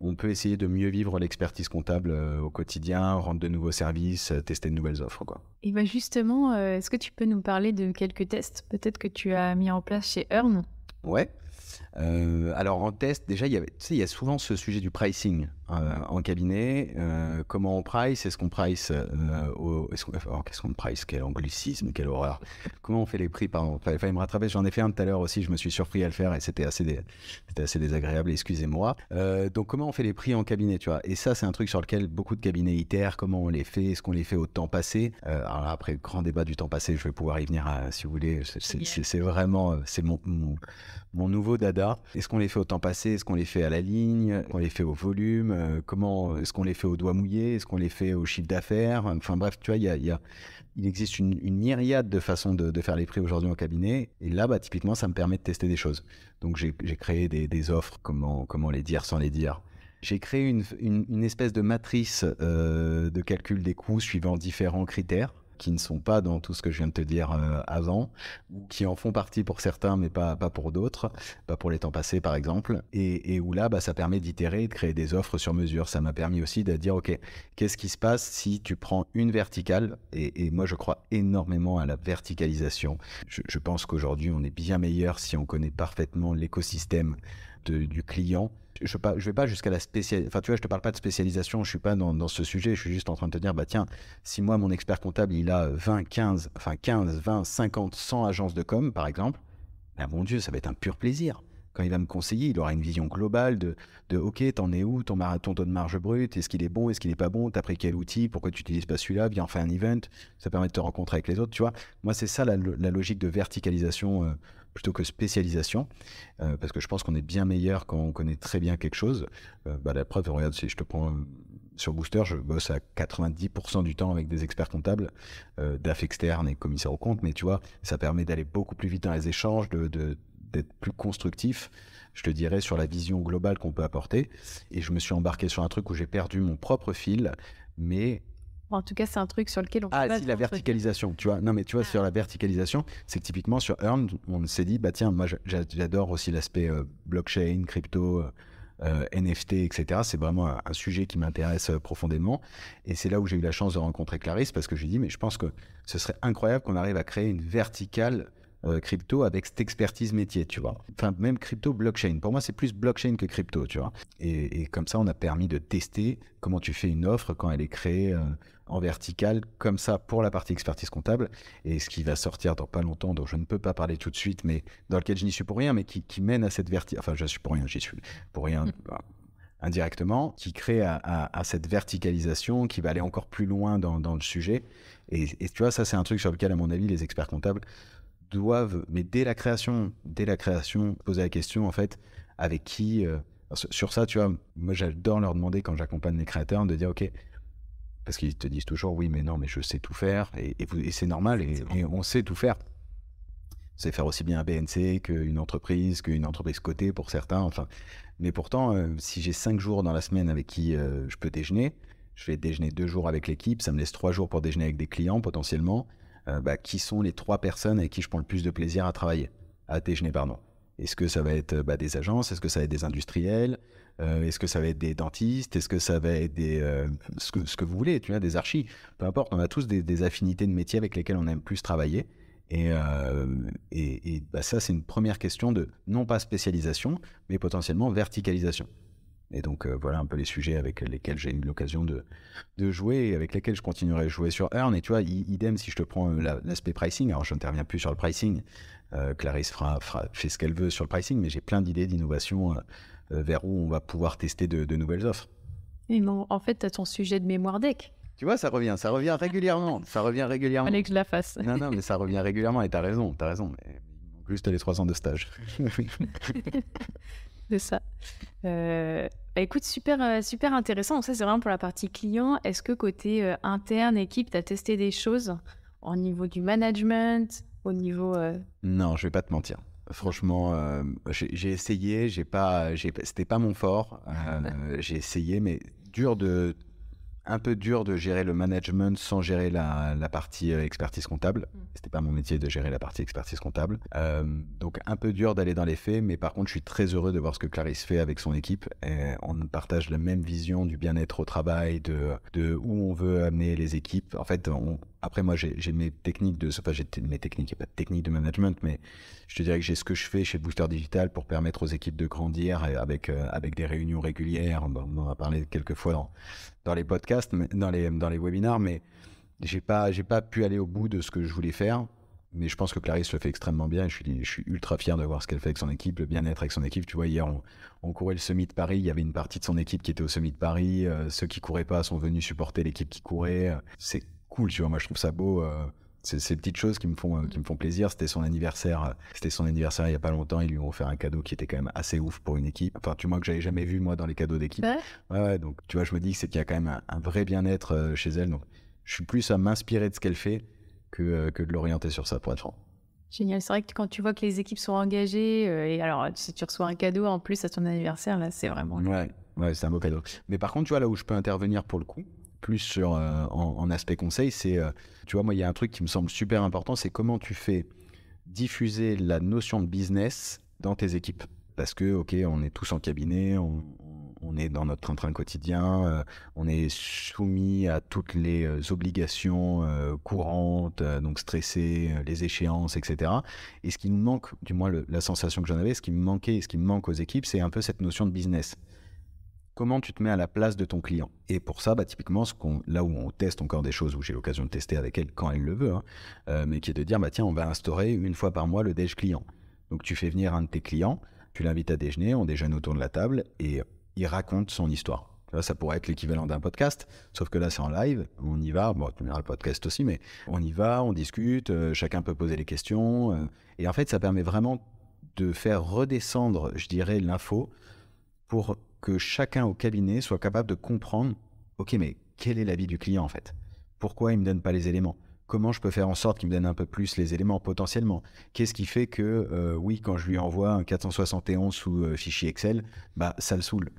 on peut essayer de mieux vivre l'expertise comptable au quotidien, rendre de nouveaux services, tester de nouvelles offres, quoi. Et justement, est-ce que tu peux nous parler de quelques tests peut-être que tu as mis en place chez Earn ? Ouais. Alors en test, déjà, il y a souvent ce sujet du pricing en cabinet. Comment on price? Est-ce qu'on price qu'est-ce qu'on price? Quel anglicisme, quelle horreur. Comment on fait les prix? Pardon, fallait me rattraper. J'en ai fait un tout à l'heure aussi. Je me suis surpris à le faire et c'était assez désagréable. Excusez-moi. Donc comment on fait les prix en cabinet, tu vois? Et ça, c'est un truc sur lequel beaucoup de cabinets itèrent. Comment on les fait? Est-ce qu'on les fait au temps passé? Alors là, après, grand débat du temps passé, je vais pouvoir y venir si vous voulez. C'est vraiment mon nouveau dada. Est-ce qu'on les fait au temps passé? Est-ce qu'on les fait à la ligne? Est-ce qu'on les fait au volume? Comment est-ce qu'on les fait au doigt mouillé? Est-ce qu'on les fait au chiffre d'affaires? Enfin bref, tu vois, il existe une myriade de façons de faire les prix aujourd'hui en cabinet. Et là, typiquement, ça me permet de tester des choses. Donc, j'ai créé des offres, comment les dire sans les dire. J'ai créé une espèce de matrice de calcul des coûts suivant différents critères qui ne sont pas dans tout ce que je viens de te dire avant, ou qui en font partie pour certains, mais pas pour d'autres, pas pour les temps passés par exemple, et où là, ça permet d'itérer et de créer des offres sur mesure. Ça m'a permis aussi de dire, ok, qu'est-ce qui se passe si tu prends une verticale, et moi je crois énormément à la verticalisation. Je pense qu'aujourd'hui, on est bien meilleur si on connaît parfaitement l'écosystème du client. Je vais pas jusqu'à la spécialisation. Enfin, tu vois, je te parle pas de spécialisation, je suis pas dans ce sujet, je suis juste en train de te dire, tiens, si moi, mon expert comptable, il a 15, 20, 50, 100 agences de com, par exemple, mon Dieu, ça va être un pur plaisir. Quand il va me conseiller, il aura une vision globale de ok, t'en es où, ton taux de marge brute, est-ce qu'il est bon, est-ce qu'il est pas bon, t'as pris quel outil, pourquoi tu n'utilises pas celui-là, viens, on fait un event, ça permet de te rencontrer avec les autres, tu vois. Moi, c'est ça la logique de verticalisation plutôt que spécialisation, parce que je pense qu'on est bien meilleur quand on connaît très bien quelque chose. La preuve, regarde, si je te prends sur Booster, je bosse à 90% du temps avec des experts comptables, DAF externes et commissaires aux comptes, mais tu vois, ça permet d'aller beaucoup plus vite dans les échanges, d'être plus constructif, je te dirais, sur la vision globale qu'on peut apporter. Et je me suis embarqué sur un truc où j'ai perdu mon propre fil, mais... En tout cas, c'est un truc sur lequel on peut la verticalisation, tu vois. Non, mais tu vois, sur la verticalisation, c'est que typiquement sur Earn, on s'est dit, tiens, moi, j'adore aussi l'aspect blockchain, crypto, NFT, etc. C'est vraiment un sujet qui m'intéresse profondément. Et c'est là où j'ai eu la chance de rencontrer Clarisse, parce que je lui ai dit, mais je pense que ce serait incroyable qu'on arrive à créer une verticale crypto avec cette expertise métier, tu vois. Enfin, même crypto, blockchain. Pour moi, c'est plus blockchain que crypto, tu vois. Et comme ça, on a permis de tester comment tu fais une offre quand elle est créée en verticale, comme ça, pour la partie expertise comptable. Et ce qui va sortir dans pas longtemps, dont je ne peux pas parler tout de suite, mais dans lequel je n'y suis pour rien, mais qui mène à cette verticale. Enfin, je suis pour rien, j'y suis pour rien. Indirectement, qui crée à cette verticalisation, qui va aller encore plus loin dans le sujet. Et tu vois, ça, c'est un truc sur lequel, à mon avis, les experts comptables doivent, mais dès la création, poser la question, en fait, avec qui... sur ça, tu vois, moi, j'adore leur demander, quand j'accompagne les créateurs, de dire, OK, parce qu'ils te disent toujours, oui, mais non, mais je sais tout faire, et c'est normal, et on sait tout faire. On sait faire aussi bien un BNC qu'une entreprise cotée pour certains, enfin. Mais pourtant, si j'ai 5 jours dans la semaine avec qui je peux déjeuner, je vais déjeuner 2 jours avec l'équipe, ça me laisse 3 jours pour déjeuner avec des clients potentiellement. Qui sont les 3 personnes avec qui je prends le plus de plaisir à déjeuner, pardon. Est-ce que ça va être des agences? Est-ce que ça va être des industriels? Est-ce que ça va être des dentistes? Est-ce que ça va être ce que vous voulez, tu vois, des archis? Peu importe, on a tous des affinités de métier avec lesquelles on aime plus travailler. Et ça, c'est une première question de, non pas spécialisation, mais potentiellement verticalisation. Et donc, voilà un peu les sujets avec lesquels j'ai eu l'occasion de jouer et avec lesquels je continuerai à jouer sur Earn. Et tu vois, idem si je te prends l'aspect pricing. Alors, je n'interviens plus sur le pricing. Clarisse fait ce qu'elle veut sur le pricing, mais j'ai plein d'idées d'innovation vers où on va pouvoir tester de nouvelles offres. Et non, en fait, tu as ton sujet de mémoire deck. Tu vois, ça revient régulièrement. Fallait que je la fasse. Non, mais ça revient régulièrement et t'as raison. Mais juste les 3 ans de stage. De ça. Écoute, super intéressant. Donc ça, c'est vraiment pour la partie client. Est-ce que côté interne, équipe, tu as testé des choses au niveau du management, au niveau... Non, je vais pas te mentir. Franchement, j'ai essayé, c'était pas mon fort. J'ai essayé, mais un peu dur de gérer le management sans gérer la partie expertise comptable. C'était pas mon métier de gérer la partie expertise comptable. Donc un peu dur d'aller dans les faits, mais par contre je suis très heureux de voir ce que Clarisse fait avec son équipe. Et on partage la même vision du bien-être au travail, de où on veut amener les équipes. En fait, après moi j'ai mes techniques j'ai mes techniques, il n'y a pas de technique de management, mais je te dirais que j'ai ce que je fais chez Booster Digital pour permettre aux équipes de grandir avec des réunions régulières. On en a parlé quelques fois dans les podcasts, dans les webinars, mais j'ai pas pu aller au bout de ce que je voulais faire. Mais je pense que Clarisse le fait extrêmement bien. Je suis ultra fier de voir ce qu'elle fait avec son équipe, le bien-être avec son équipe. Tu vois, hier, on courait le Summit de Paris. Il y avait une partie de son équipe qui était au Summit de Paris. Ceux qui couraient pas sont venus supporter l'équipe qui courait. C'est cool, tu vois. Moi, je trouve ça beau. C'est ces petites choses qui me font plaisir. C'était son anniversaire il y a pas longtemps. Ils lui ont offert un cadeau qui était quand même assez ouf pour une équipe. Enfin, tu vois, que j'avais jamais vu, moi, dans les cadeaux d'équipe. Ouais, donc, tu vois, je me dis qu'il y a quand même un vrai bien-être chez elle. Donc, je suis plus à m'inspirer de ce qu'elle fait que de l'orienter sur ça, pour être franc. Génial. C'est vrai que quand tu vois que les équipes sont engagées, et alors si tu reçois un cadeau en plus à ton anniversaire, là, c'est vraiment... Ouais, c'est un beau cadeau. Mais par contre, tu vois, là où je peux intervenir pour le coup, plus en aspect conseil, c'est, tu vois, moi, il y a un truc qui me semble super important, c'est comment tu fais diffuser la notion de business dans tes équipes. Parce que, ok, on est tous en cabinet, on est dans notre train-train quotidien, on est soumis à toutes les obligations courantes, donc stressées, les échéances, etc. Et ce qui nous manque, du moins la sensation que j'en avais, ce qui me manquait, ce qui me manque aux équipes, c'est un peu cette notion de business. Comment tu te mets à la place de ton client? Et pour ça, typiquement, là où on teste encore des choses, où j'ai l'occasion de tester avec elle quand elle le veut, mais qui est de dire, tiens, on va instaurer une fois par mois le déj client. Donc tu fais venir un de tes clients, tu l'invites à déjeuner, on déjeune autour de la table et il raconte son histoire. Là, ça pourrait être l'équivalent d'un podcast, sauf que là, c'est en live, on y va, bon, tu verras le podcast aussi, mais on y va, on discute, chacun peut poser les questions, et en fait, ça permet vraiment de faire redescendre, je dirais, l'info pour que chacun au cabinet soit capable de comprendre, ok, mais quel est l'avis du client en fait? Pourquoi il ne me donne pas les éléments? Comment je peux faire en sorte qu'il me donne un peu plus les éléments potentiellement? Qu'est-ce qui fait que, oui, quand je lui envoie un 471 sous fichier Excel, ça le saoule.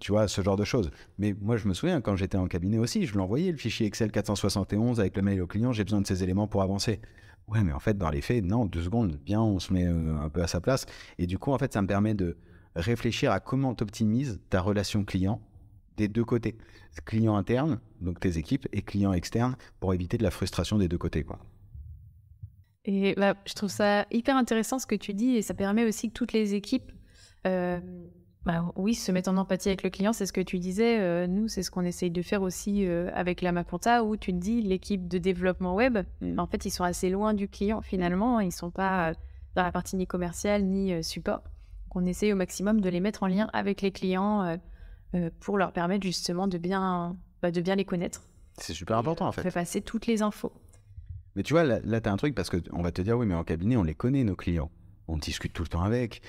Tu vois, ce genre de choses. Mais moi, je me souviens, quand j'étais en cabinet aussi, je lui envoyais le fichier Excel 471 avec le mail au client, j'ai besoin de ces éléments pour avancer. Ouais, mais en fait, dans les faits, non, 2 secondes, bien, on se met un peu à sa place. Et du coup, en fait, ça me permet de réfléchir à comment tu optimises ta relation client des deux côtés. Client interne, donc tes équipes, et client externe, pour éviter de la frustration des deux côtés, quoi. Et je trouve ça hyper intéressant ce que tu dis, et ça permet aussi que toutes les équipes oui, se mettent en empathie avec le client. C'est ce que tu disais, nous, c'est ce qu'on essaye de faire aussi avec la Maconta, où tu te dis, l'équipe de développement web, en fait, ils sont assez loin du client finalement, ils ne sont pas dans la partie ni commerciale, ni support. Donc, on essaye au maximum de les mettre en lien avec les clients pour leur permettre justement de bien les connaître. C'est super important en fait. On fait passer toutes les infos. Mais tu vois, là tu as un truc, parce qu'on va te dire, oui, mais en cabinet, on les connaît, nos clients. On discute tout le temps avec,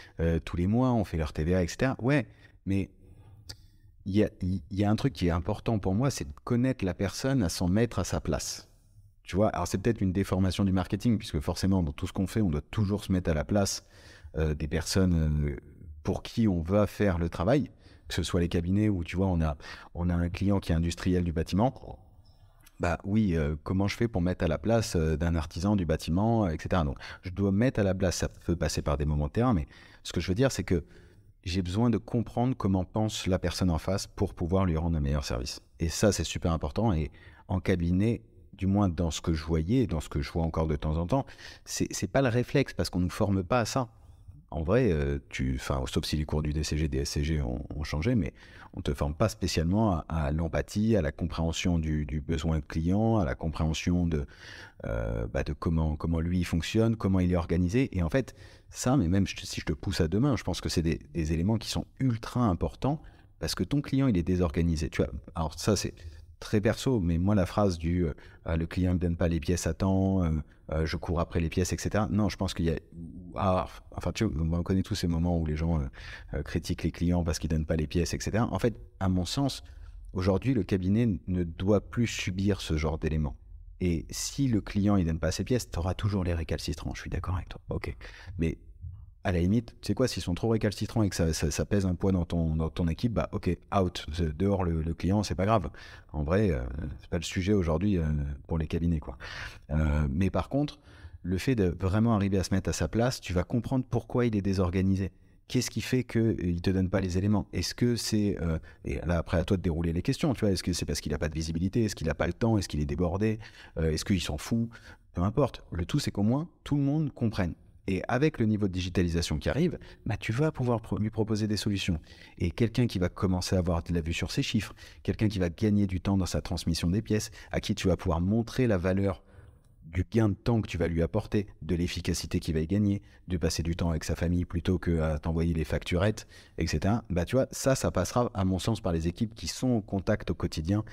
tous les mois, on fait leur TVA, etc. Ouais, mais il y a un truc qui est important pour moi, c'est de connaître la personne, à s'en mettre à sa place. Tu vois, alors c'est peut-être une déformation du marketing, puisque forcément, dans tout ce qu'on fait, on doit toujours se mettre à la place des personnes pour qui on va faire le travail, que ce soit les cabinets où, tu vois, on a un client qui est industriel du bâtiment. Oui, comment je fais pour mettre à la place d'un artisan du bâtiment, etc. Donc, je dois mettre à la place, ça peut passer par des moments de terrain, mais ce que je veux dire, c'est que j'ai besoin de comprendre comment pense la personne en face pour pouvoir lui rendre un meilleur service. Et ça, c'est super important. Et en cabinet, du moins dans ce que je voyais, dans ce que je vois encore de temps en temps, c'est pas le réflexe, parce qu'on ne nous forme pas à ça. En vrai, sauf si les cours du DCG, DSCG ont changé, mais on ne te forme pas spécialement à l'empathie, à la compréhension du besoin client, à la compréhension de comment lui fonctionne, comment il est organisé. Et en fait, ça, mais même si je te pousse à demain, je pense que c'est des éléments qui sont ultra importants, parce que ton client, il est désorganisé. Tu vois, alors ça, c'est très perso, mais moi, la phrase du le client ne me donne pas les pièces à temps, je cours après les pièces, etc. Non, je pense qu'il y a... tu vois, on connaît tous ces moments où les gens critiquent les clients parce qu'ils ne donnent pas les pièces, etc. En fait, à mon sens, aujourd'hui, le cabinet ne doit plus subir ce genre d'éléments. Et si le client ne donne pas ses pièces, tu auras toujours les récalcitrants. Je suis d'accord avec toi. Ok. Mais à la limite, tu sais quoi, s'ils sont trop récalcitrants et que ça pèse un poids dans ton équipe, ok, out, dehors le client, c'est pas grave. En vrai, c'est pas le sujet aujourd'hui pour les cabinets, quoi. Mais par contre, le fait de vraiment arriver à se mettre à sa place, tu vas comprendre pourquoi il est désorganisé. qu'est-ce qui fait qu'il ne te donne pas les éléments? Est-ce que c'est... et là, après, à toi de dérouler les questions, tu vois. Est-ce que c'est parce qu'il n'a pas de visibilité? Est-ce qu'il n'a pas le temps? Est-ce qu'il est débordé? Est-ce qu'il s'en fout? Peu importe. Le tout, c'est qu'au moins, tout le monde comprenne. Et avec le niveau de digitalisation qui arrive, tu vas pouvoir lui proposer des solutions. Et quelqu'un qui va commencer à avoir de la vue sur ses chiffres, quelqu'un qui va gagner du temps dans sa transmission des pièces, à qui tu vas pouvoir montrer la valeur du gain de temps que tu vas lui apporter, de l'efficacité qu'il va y gagner, de passer du temps avec sa famille plutôt qu'à t'envoyer les facturettes, etc. Tu vois, ça passera, à mon sens, par les équipes qui sont au contact au quotidien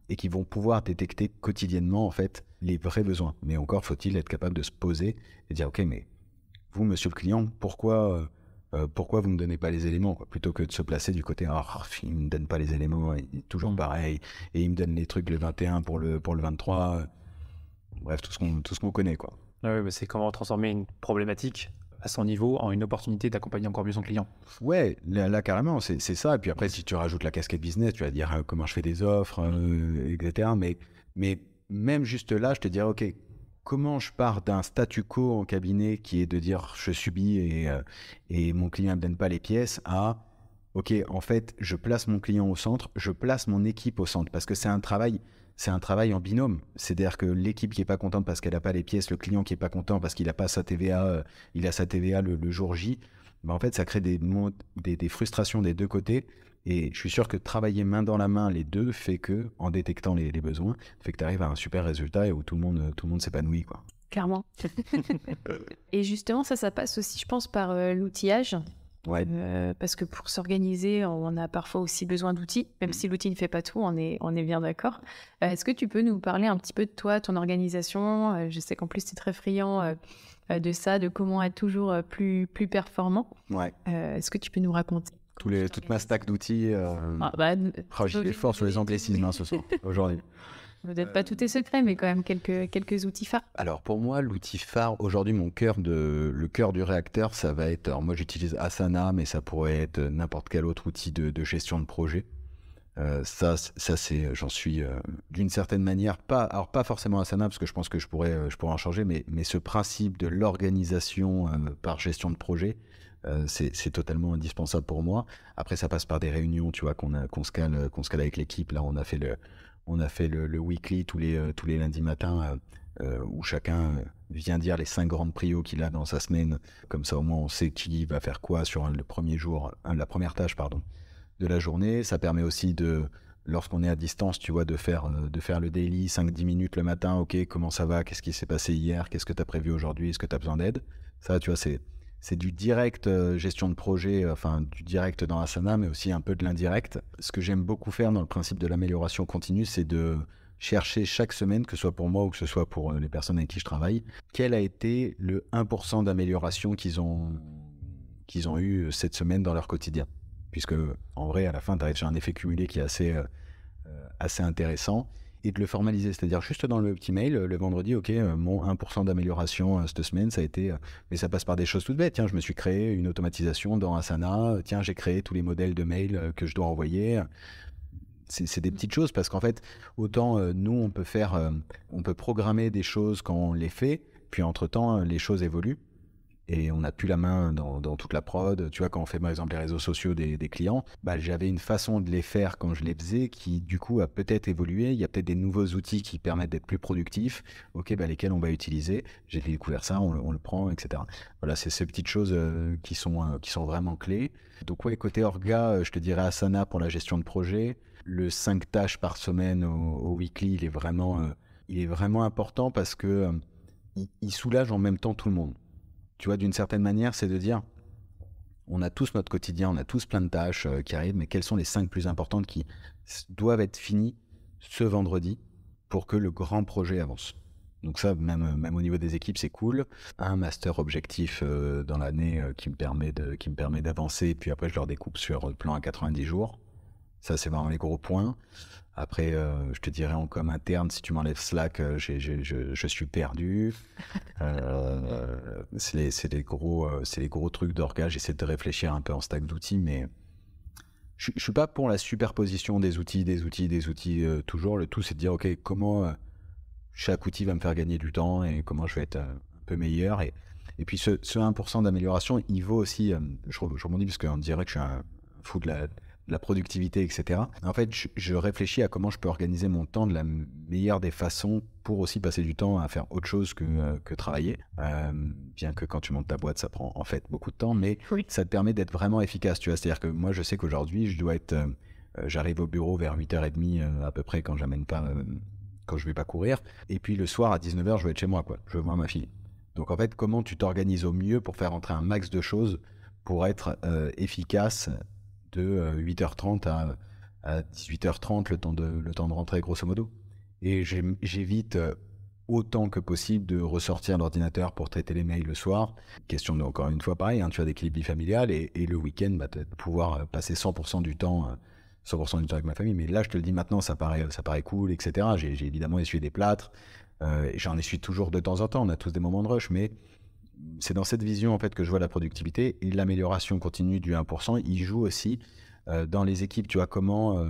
et qui vont pouvoir détecter quotidiennement, en fait, les vrais besoins. Mais encore faut-il être capable de se poser et dire, OK, mais vous, monsieur le client, pourquoi vous ne me donnez pas les éléments, quoi, plutôt que de se placer du côté il ne me donne pas les éléments, il est toujours pareil, et il me donne les trucs le 21 pour le 23, bref, tout ce qu'on connaît, quoi. Oui, c'est comment transformer une problématique à son niveau en une opportunité d'accompagner encore mieux son client. Ouais, là carrément, c'est ça. Et puis après, si tu rajoutes la casquette business, tu vas dire comment je fais des offres, etc. Mais même juste là, je te dirais, OK, comment je pars d'un statu quo en cabinet qui est de dire je subis et mon client ne me donne pas les pièces à OK, en fait, je place mon client au centre, je place mon équipe au centre parce que c'est un travail en binôme. C'est-à-dire que l'équipe qui n'est pas contente parce qu'elle n'a pas les pièces, le client qui n'est pas content parce qu'il n'a pas sa TVA, il a sa TVA le jour J, en fait, ça crée des frustrations des deux côtés. Et je suis sûr que travailler main dans la main les deux fait que, en détectant les besoins, fait que tu arrives à un super résultat et où tout le monde s'épanouit, quoi. Clairement. Et justement, ça passe aussi, je pense, par l'outillage. Ouais. Parce que pour s'organiser, on a parfois aussi besoin d'outils, même si l'outil ne fait pas tout, on est bien d'accord. Est-ce que tu peux nous parler un petit peu de toi, ton organisation? Je sais qu'en plus, tu es très friand de ça, de comment être toujours plus performant. Ouais. Est-ce que tu peux nous raconter toute ma stack d'outils. J'ai des fort sur les anglicismes ce soir, aujourd'hui. Peut-être pas tous tes secrets, mais quand même quelques outils phares. Alors pour moi, l'outil phare, aujourd'hui, le cœur du réacteur, ça va être... Alors moi, j'utilise Asana, mais ça pourrait être n'importe quel autre outil de gestion de projet. Ça c'est, j'en suis d'une certaine manière, pas forcément Asana, parce que je pense que je pourrais en changer, mais ce principe de l'organisation par gestion de projet, c'est totalement indispensable pour moi. Après, ça passe par des réunions, tu vois, qu'on se cale avec l'équipe. Là, on a fait le weekly tous les lundis matins où chacun vient dire les 5 grandes prios qu'il a dans sa semaine. Comme ça, au moins, on sait qui va faire quoi sur la première tâche, de la journée. Ça permet aussi lorsqu'on est à distance, tu vois, de faire le daily 5-10 minutes le matin. OK, comment ça va? Qu'est-ce qui s'est passé hier? Qu'est-ce que tu as prévu aujourd'hui? Est-ce que tu as besoin d'aide? Ça, tu vois, c'est du direct gestion de projet, du direct dans Asana, mais aussi un peu de l'indirect. Ce que j'aime beaucoup faire dans le principe de l'amélioration continue, c'est de chercher chaque semaine, que ce soit pour moi ou que ce soit pour les personnes avec qui je travaille, quel a été le 1% d'amélioration qu'ils ont eu cette semaine dans leur quotidien. Puisque, en vrai, à la fin, tu arrives sur un effet cumulé qui est assez intéressant. Et de le formaliser, c'est-à-dire juste dans le petit mail, le vendredi, OK, mon 1% d'amélioration cette semaine, ça a été... mais ça passe par des choses toutes bêtes. Tiens, je me suis créé une automatisation dans Asana. Tiens, j'ai créé tous les modèles de mail que je dois envoyer. C'est des petites choses parce qu'en fait, autant nous, on peut programmer des choses quand on les fait, puis entre-temps, les choses évoluent. Et on n'a plus la main dans toute la prod. Tu vois, quand on fait par exemple les réseaux sociaux des clients, j'avais une façon de les faire quand je les faisais qui du coup a peut-être évolué. Il y a peut-être des nouveaux outils qui permettent d'être plus productifs, lesquels on va utiliser. J'ai découvert ça, on le prend, etc. Voilà, c'est ces petites choses qui sont vraiment clés. Donc ouais, côté orga, je te dirais Asana pour la gestion de projet. Le 5 tâches par semaine au weekly, il est vraiment important parce que il soulage en même temps tout le monde. Tu vois, d'une certaine manière, c'est de dire, on a tous notre quotidien, on a tous plein de tâches qui arrivent, mais quelles sont les 5 plus importantes qui doivent être finies ce vendredi pour que le grand projet avance. Donc ça, même au niveau des équipes, c'est cool. Un master objectif dans l'année qui me permet d'avancer, puis après, je leur découpe sur le plan à 90 jours. Ça, c'est vraiment les gros points. Après, je te dirais en com interne, si tu m'enlèves Slack, je suis perdu. C'est les gros trucs d'orga. J'essaie de réfléchir un peu en stack d'outils, mais je suis pas pour la superposition des outils toujours. Le tout, c'est de dire, OK, comment chaque outil va me faire gagner du temps et comment je vais être un peu meilleur. Et puis ce 1% d'amélioration, il vaut aussi, je rebondis parce qu'on dirait que je suis un fou de la productivité, etc. En fait, je réfléchis à comment je peux organiser mon temps de la meilleure des façons pour aussi passer du temps à faire autre chose que travailler. Bien que quand tu montes ta boîte, ça prend en fait beaucoup de temps, mais ça te permet d'être vraiment efficace. Tu vois, c'est-à-dire que moi, je sais qu'aujourd'hui, je dois être... j'arrive au bureau vers 8h30 à peu près quand je vais pas courir. Et puis le soir à 19h, je vais être chez moi, quoi. Je vais voir ma fille. Donc en fait, comment tu t'organises au mieux pour faire entrer un max de choses pour être efficace de 8h30 à 18h30, le temps de rentrer grosso modo. Et j'évite autant que possible de ressortir l'ordinateur pour traiter les mails le soir. Question de, encore une fois pareil, tu as des équilibre familial et le week-end, de pouvoir passer 100% du temps avec ma famille. Mais là, je te le dis maintenant, ça paraît cool, etc. J'ai évidemment essuyé des plâtres. J'en essuie toujours de temps en temps. On a tous des moments de rush, mais c'est dans cette vision en fait que je vois la productivité et l'amélioration continue du 1%. Il joue aussi dans les équipes. Tu vois comment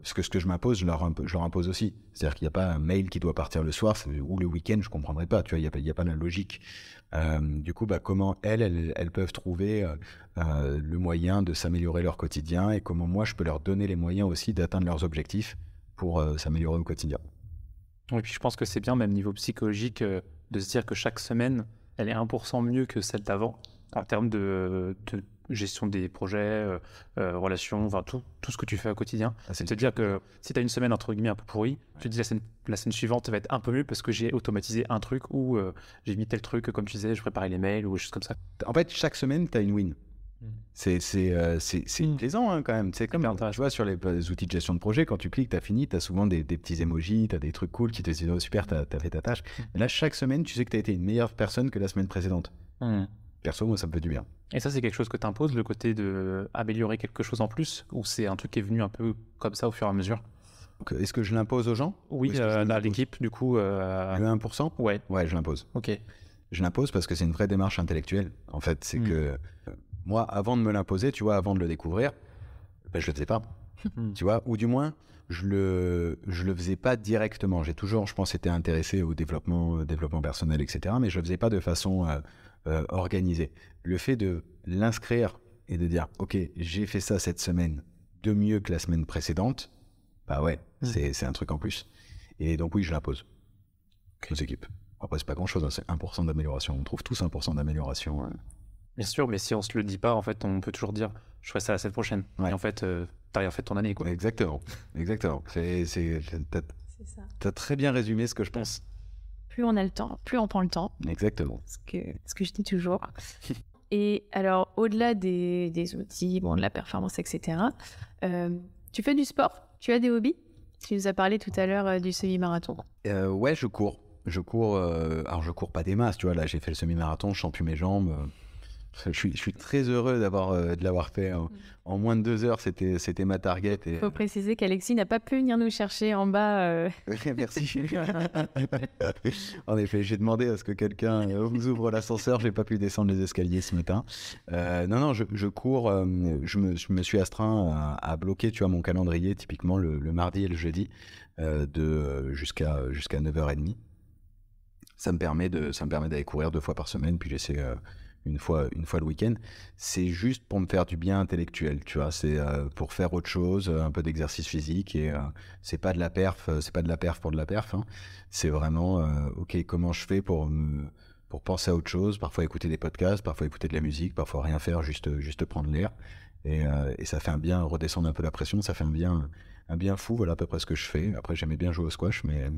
ce que je m'impose, je leur impose aussi. C'est-à-dire qu'il n'y a pas un mail qui doit partir le soir ou le week-end, je ne comprendrais pas. Tu vois, il n'y a pas la logique. Du coup, comment elles peuvent trouver le moyen de s'améliorer leur quotidien et comment moi, je peux leur donner les moyens aussi d'atteindre leurs objectifs pour s'améliorer au quotidien. Et puis, je pense que c'est bien, même niveau psychologique, de se dire que chaque semaine, elle est 1% mieux que celle d'avant en termes de gestion des projets, relations, enfin tout ce que tu fais au quotidien. C'est de te dire que si tu as une semaine entre guillemets un peu pourrie, tu te dis la semaine suivante va être un peu mieux parce que j'ai automatisé un truc ou j'ai mis tel truc, comme tu disais, je préparais les mails ou des choses comme ça. En fait, chaque semaine, tu as une win. C'est plaisant quand même. C'est comme tu vois sur les outils de gestion de projet, quand tu cliques, tu as fini, tu as souvent des petits emojis, tu as des trucs cool qui te disent oh, super, tu as fait ta tâche. Et là, chaque semaine, tu sais que tu as été une meilleure personne que la semaine précédente. Perso, moi, ça me fait du bien. Et ça, c'est quelque chose que tu imposes, le côté d'améliorer quelque chose en plus, ou c'est un truc qui est venu un peu comme ça au fur et à mesure? Est-ce que je l'impose aux gens? Oui, à l'équipe, du coup. Le 1%? Ouais, je l'impose. Ok. Je l'impose parce que c'est une vraie démarche intellectuelle. En fait, c'est que moi, avant de me l'imposer, tu vois, avant de le découvrir, je le faisais pas. Tu vois, ou du moins, je le faisais pas directement. J'ai toujours, je pense, été intéressé au développement personnel, etc. Mais je le faisais pas de façon organisée. Le fait de l'inscrire et de dire, ok, j'ai fait ça cette semaine de mieux que la semaine précédente, c'est un truc en plus. Et donc oui, je l'impose aux équipes. Après, c'est pas grand-chose, hein, c'est 1% d'amélioration. On trouve tous 1% d'amélioration. Bien sûr, mais si on se le dit pas, en fait, on peut toujours dire je ferai ça la semaine prochaine. Et en fait, t'as rien fait de ton année, quoi. Exactement. T'as très bien résumé ce que je pense. Plus on a le temps, plus on prend le temps. Exactement. Ce que je dis toujours. Et alors, au-delà des outils, de la performance, etc., tu fais du sport? Tu as des hobbies? Tu nous as parlé tout à l'heure du semi-marathon. Ouais, je cours. Alors, je cours pas des masses, tu vois. Là, j'ai fait le semi-marathon, je sens plus mes jambes. Je suis très heureux de l'avoir fait en moins de 2 heures. C'était ma target. Il faut préciser qu'Alexis n'a pas pu venir nous chercher en bas. Merci. En effet, j'ai demandé à ce que quelqu'un vous ouvre l'ascenseur. J'ai pas pu descendre les escaliers ce matin. Non, je cours. Je me suis astreint à bloquer, tu vois, mon calendrier typiquement le mardi et le jeudi jusqu'à 9h30. Ça me permet d'aller courir 2 fois par semaine. Puis j'essaie une fois le week-end. C'est juste pour me faire du bien intellectuel, tu vois. C'est pour faire autre chose, un peu d'exercice physique. Et c'est pas de la perf, pour de la perf. Hein. C'est vraiment, ok, comment je fais pour penser à autre chose. Parfois écouter des podcasts, parfois écouter de la musique, parfois rien faire, juste prendre l'air. Et ça fait un bien, redescendre un peu la pression. Ça fait un bien fou. Voilà à peu près ce que je fais. Après, j'aimais bien jouer au squash, mais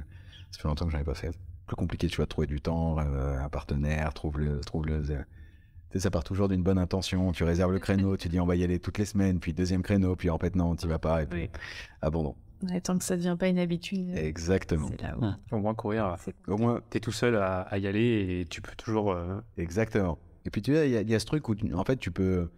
ça fait longtemps que j'en ai pas fait. Plus compliqué, tu vois, de trouver du temps, un partenaire, trouve le ça part toujours d'une bonne intention, tu réserves le créneau, tu dis on va y aller toutes les semaines, puis deuxième créneau, puis en fait non, tu vas pas, et puis abandon. Ouais, tant que ça devient pas une habitude. Exactement. C'est là où... Au moins courir, au moins t'es tout seul à y aller et tu peux toujours... Exactement. Et puis tu vois, il y a ce truc où en fait tu peux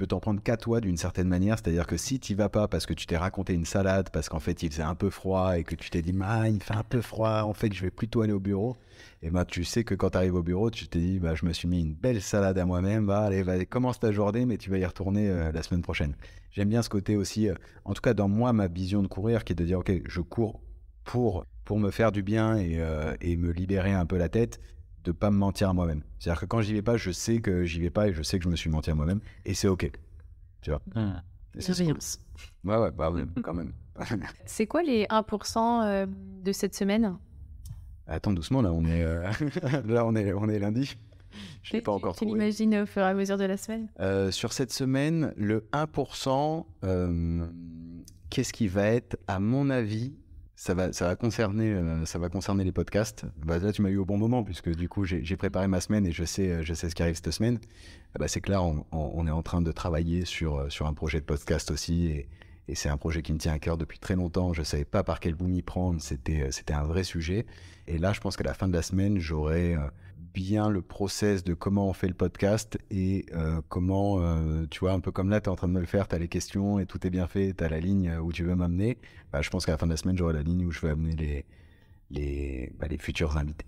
t'en prendre qu'à toi d'une certaine manière, c'est-à-dire que si tu vas pas parce que tu t'es raconté une salade, parce qu'en fait il faisait un peu froid et que tu t'es dit il fait un peu froid, en fait je vais plutôt aller au bureau, et tu sais que quand tu arrives au bureau, tu t'es dit je me suis mis une belle salade à moi-même, allez, commence ta journée, mais tu vas y retourner la semaine prochaine. J'aime bien ce côté aussi, en tout cas dans moi, ma vision de courir, qui est de dire ok, je cours pour me faire du bien et me libérer un peu la tête, de pas me mentir à moi-même. C'est-à-dire que quand j'y vais pas, je sais que j'y vais pas et je sais que je me suis menti à moi-même et c'est OK. Tu vois. Bienveillance. Ouais, bah quand même. C'est quoi les 1% de cette semaine? Attends doucement, là on est on est lundi. Je l'ai pas encore trouvé. Tu l'imagines au fur et à mesure de la semaine? Sur cette semaine, le 1%, qu'est-ce qui va être, à mon avis, ça va concerner les podcasts. Bah, là, tu m'as eu au bon moment, puisque du coup, j'ai préparé ma semaine et je sais ce qui arrive cette semaine. Bah, c'est clair, on est en train de travailler sur un projet de podcast aussi, et c'est un projet qui me tient à cœur depuis très longtemps. Je ne savais pas par quel bout m'y prendre, c'était un vrai sujet. Et là, je pense qu'à la fin de la semaine, j'aurai bien le process de comment on fait le podcast et comment, tu vois, un peu comme là, tu es en train de me le faire, tu as les questions et tout est bien fait, tu as la ligne où tu veux m'amener. Bah, je pense qu'à la fin de la semaine, j'aurai la ligne où je veux amener les futurs invités.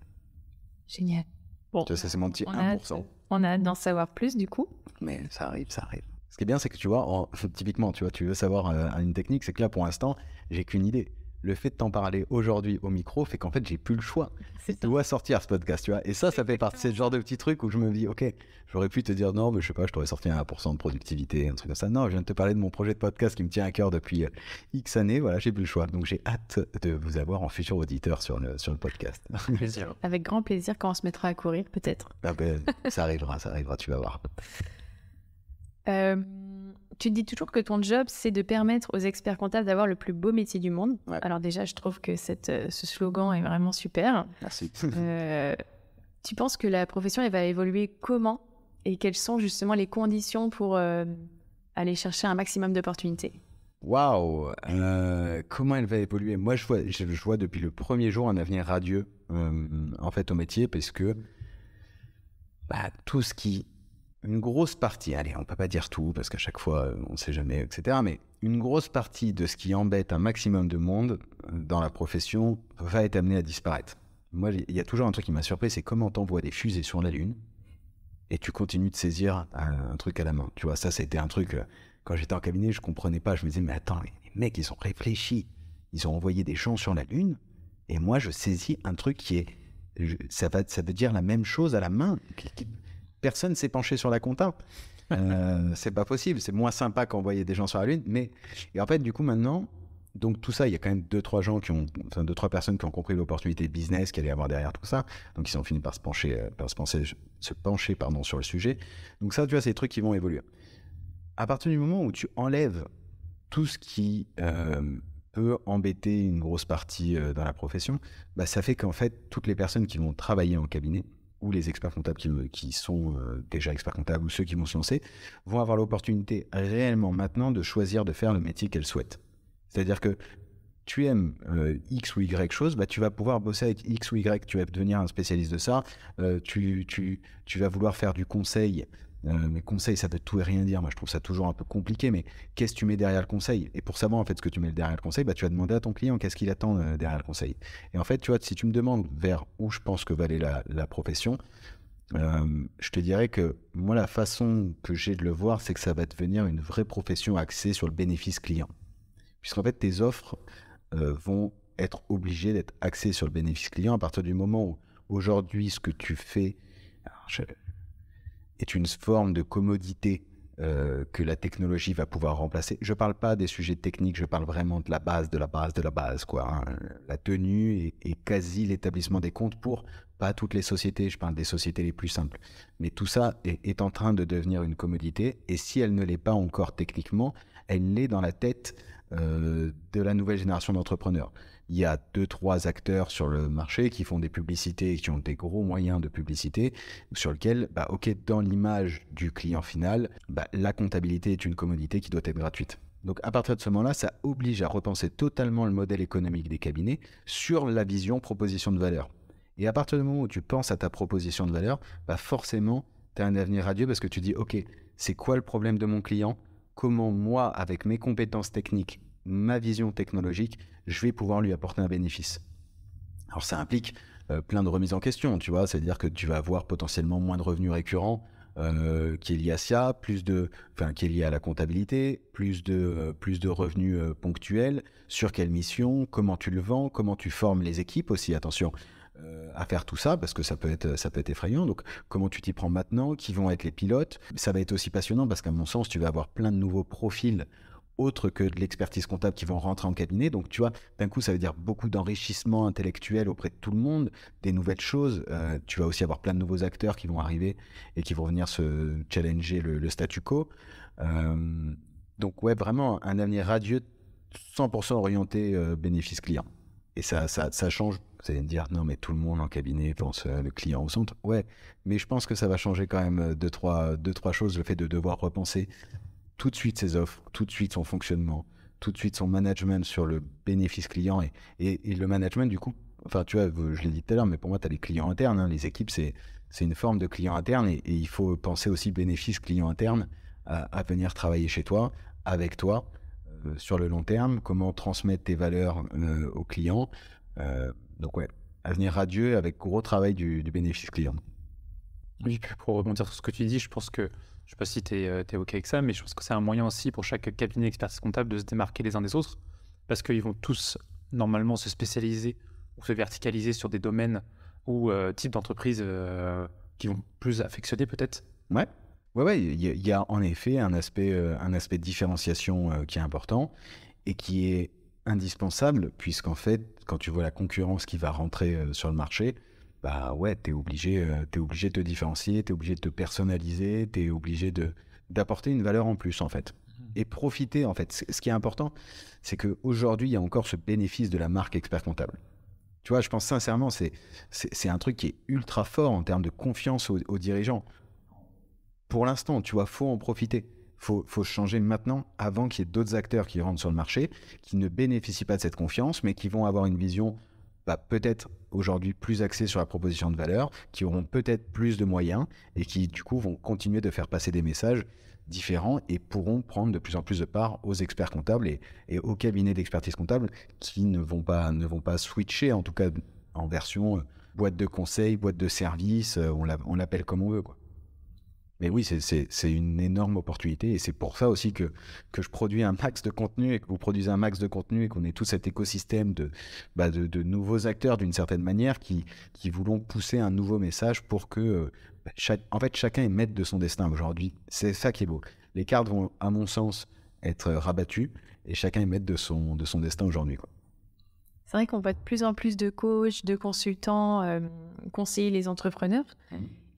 Génial. Bon, tu vois, ça, c'est mon petit 1%. On a hâte d'en savoir plus, du coup. Mais ça arrive. Ce qui est bien, c'est que tu vois, typiquement, tu vois, tu veux savoir une technique, c'est que là, pour l'instant, j'ai qu'une idée. Le fait de t'en parler aujourd'hui au micro fait qu'en fait, j'ai plus le choix. Je dois sortir ce podcast, tu vois. Et ça fait partie de ce genre de petits trucs où je me dis, OK, j'aurais pu te dire non, mais je sais pas, je t'aurais sorti un 1% de productivité, un truc comme ça. Non, je viens de te parler de mon projet de podcast qui me tient à cœur depuis X années. Voilà, j'ai plus le choix. Donc, j'ai hâte de vous avoir en futur auditeur sur le podcast. Avec grand plaisir quand on se mettra à courir, peut-être. Ah ben, ça arrivera, tu vas voir. Tu te dis toujours que ton job, c'est de permettre aux experts comptables d'avoir le plus beau métier du monde. Ouais. Alors déjà, je trouve que ce slogan est vraiment super. Merci. Tu penses que la profession, elle va évoluer comment? Et quelles sont justement les conditions pour aller chercher un maximum d'opportunités? Waouh, comment elle va évoluer? Moi, je vois depuis le premier jour un avenir radieux en fait au métier, parce que tout ce qui... Une grosse partie, allez, on peut pas dire tout, parce qu'à chaque fois, on sait jamais, etc. Mais une grosse partie de ce qui embête un maximum de monde dans la profession va être amené à disparaître. Moi, il y a toujours un truc qui m'a surpris, c'est comment t'envoies des fusées sur la Lune et tu continues de saisir un truc à la main. Tu vois, ça, c'était un truc, quand j'étais en cabinet, je comprenais pas. Je me disais, mais attends, les mecs, ils ont réfléchi. Ils ont envoyé des gens sur la Lune et moi, je saisis un truc qui est... Ça veut dire la même chose à la main. Personne s'est penché sur la compta. C'est pas possible. C'est moins sympa qu'envoyer des gens sur la Lune. Et en fait, du coup, maintenant, donc tout ça, il y a quand même 2-3 personnes qui ont compris l'opportunité de business qu'il allait y avoir derrière tout ça. Donc, ils ont fini par se pencher sur le sujet. Donc ça, tu vois, c'est des trucs qui vont évoluer. À partir du moment où tu enlèves tout ce qui peut embêter une grosse partie dans la profession, ça fait qu'en fait, toutes les personnes qui vont travailler en cabinet, ou les experts comptables qui sont déjà experts comptables, ou ceux qui vont se lancer, vont avoir l'opportunité réellement maintenant de choisir de faire le métier qu'elles souhaitent. C'est-à-dire que tu aimes X ou Y chose, tu vas pouvoir bosser avec X ou Y, tu vas devenir un spécialiste de ça, tu vas vouloir faire du conseil. Mais conseil, ça peut tout et rien dire. Moi, je trouve ça toujours un peu compliqué, mais qu'est-ce que tu mets derrière le conseil? Et pour savoir en fait ce que tu mets derrière le conseil, tu vas demander à ton client qu'est-ce qu'il attend derrière le conseil. Et en fait, tu vois, si tu me demandes vers où je pense que va aller la profession, je te dirais que moi, la façon que j'ai de le voir, c'est que ça va devenir une vraie profession axée sur le bénéfice client. Puisqu'en fait, tes offres vont être obligées d'être axées sur le bénéfice client à partir du moment où aujourd'hui, ce que tu fais... est une forme de commodité que la technologie va pouvoir remplacer. Je ne parle pas des sujets techniques, je parle vraiment de la base, quoi. Hein. La tenue et quasi l'établissement des comptes pour pas toutes les sociétés, je parle des sociétés les plus simples. Mais tout ça est en train de devenir une commodité, et si elle ne l'est pas encore techniquement, elle l'est dans la tête de la nouvelle génération d'entrepreneurs. Il y a 2-3 acteurs sur le marché qui font des publicités, qui ont des gros moyens de publicité, sur lesquels, dans l'image du client final, la comptabilité est une commodité qui doit être gratuite. Donc à partir de ce moment-là, ça oblige à repenser totalement le modèle économique des cabinets sur la vision proposition de valeur. Et à partir du moment où tu penses à ta proposition de valeur, forcément, tu as un avenir radieux parce que tu dis, OK, c'est quoi le problème de mon client? Comment moi, avec mes compétences techniques, ma vision technologique, je vais pouvoir lui apporter un bénéfice. Alors ça implique plein de remises en question, tu vois, c'est-à-dire que tu vas avoir potentiellement moins de revenus récurrents qui est lié à ça, qui est lié à la comptabilité, plus de revenus ponctuels, sur quelle mission, comment tu le vends, comment tu formes les équipes aussi, attention. à faire tout ça, parce que ça peut être effrayant. Donc, comment tu t'y prends maintenant? Qui vont être les pilotes? Ça va être aussi passionnant parce qu'à mon sens, tu vas avoir plein de nouveaux profils autres que de l'expertise comptable qui vont rentrer en cabinet. Donc, tu vois, d'un coup, ça veut dire beaucoup d'enrichissement intellectuel auprès de tout le monde, des nouvelles choses. Tu vas aussi avoir plein de nouveaux acteurs qui vont arriver et qui vont venir se challenger le statu quo. Donc, ouais, vraiment un avenir radieux, 100% orienté bénéfice client. Et ça change. Vous allez me dire, non, mais tout le monde en cabinet pense le client au centre. Ouais, mais je pense que ça va changer quand même deux, trois choses. Le fait de devoir repenser tout de suite ses offres, tout de suite son fonctionnement, tout de suite son management sur le bénéfice client. Et le management, du coup, enfin, tu vois, je l'ai dit tout à l'heure, mais pour moi, tu as les clients internes. Hein. Les équipes, c'est une forme de client interne. Et il faut penser aussi bénéfice client interne à venir travailler chez toi, avec toi, sur le long terme, comment transmettre tes valeurs aux clients. Donc ouais, avenir radieux avec gros travail du bénéfice client. Oui, pour rebondir sur ce que tu dis, je pense que, je ne sais pas si tu es OK avec ça, mais je pense que c'est un moyen aussi pour chaque cabinet d'expertise comptable de se démarquer les uns des autres, parce qu'ils vont tous normalement se spécialiser ou se verticaliser sur des domaines ou types d'entreprises qui vont plus affectionner peut-être. Ouais, il y a en effet un aspect de différenciation qui est important et qui est indispensable, puisqu'en fait, quand tu vois la concurrence qui va rentrer sur le marché, bah ouais, t'es obligé de te différencier, t'es obligé de te personnaliser, t'es obligé d'apporter une valeur en plus, en fait. Et profiter, en fait. Ce qui est important, c'est qu'aujourd'hui, il y a encore ce bénéfice de la marque expert comptable. Tu vois, je pense sincèrement, c'est un truc qui est ultra fort en termes de confiance aux dirigeants. Pour l'instant, tu vois, faut en profiter. Faut changer maintenant, avant qu'il y ait d'autres acteurs qui rentrent sur le marché, qui ne bénéficient pas de cette confiance, mais qui vont avoir une vision peut-être aujourd'hui plus axée sur la proposition de valeur, qui auront peut-être plus de moyens et qui, du coup, vont continuer de faire passer des messages différents et pourront prendre de plus en plus de part aux experts comptables et aux cabinets d'expertise comptable qui ne vont pas switcher, en tout cas en version boîte de conseil, boîte de service, on l'appelle comme on veut, quoi. Mais oui, c'est une énorme opportunité et c'est pour ça aussi que je produis un max de contenu et que vous produisez un max de contenu et qu'on ait tout cet écosystème de nouveaux acteurs d'une certaine manière qui voulons pousser un nouveau message pour que en fait, chacun est maître de son destin aujourd'hui. C'est ça qui est beau. Les cartes vont, à mon sens, être rabattues et chacun est maître de son destin aujourd'hui, quoi. C'est vrai qu'on voit de plus en plus de coachs, de consultants conseiller les entrepreneurs.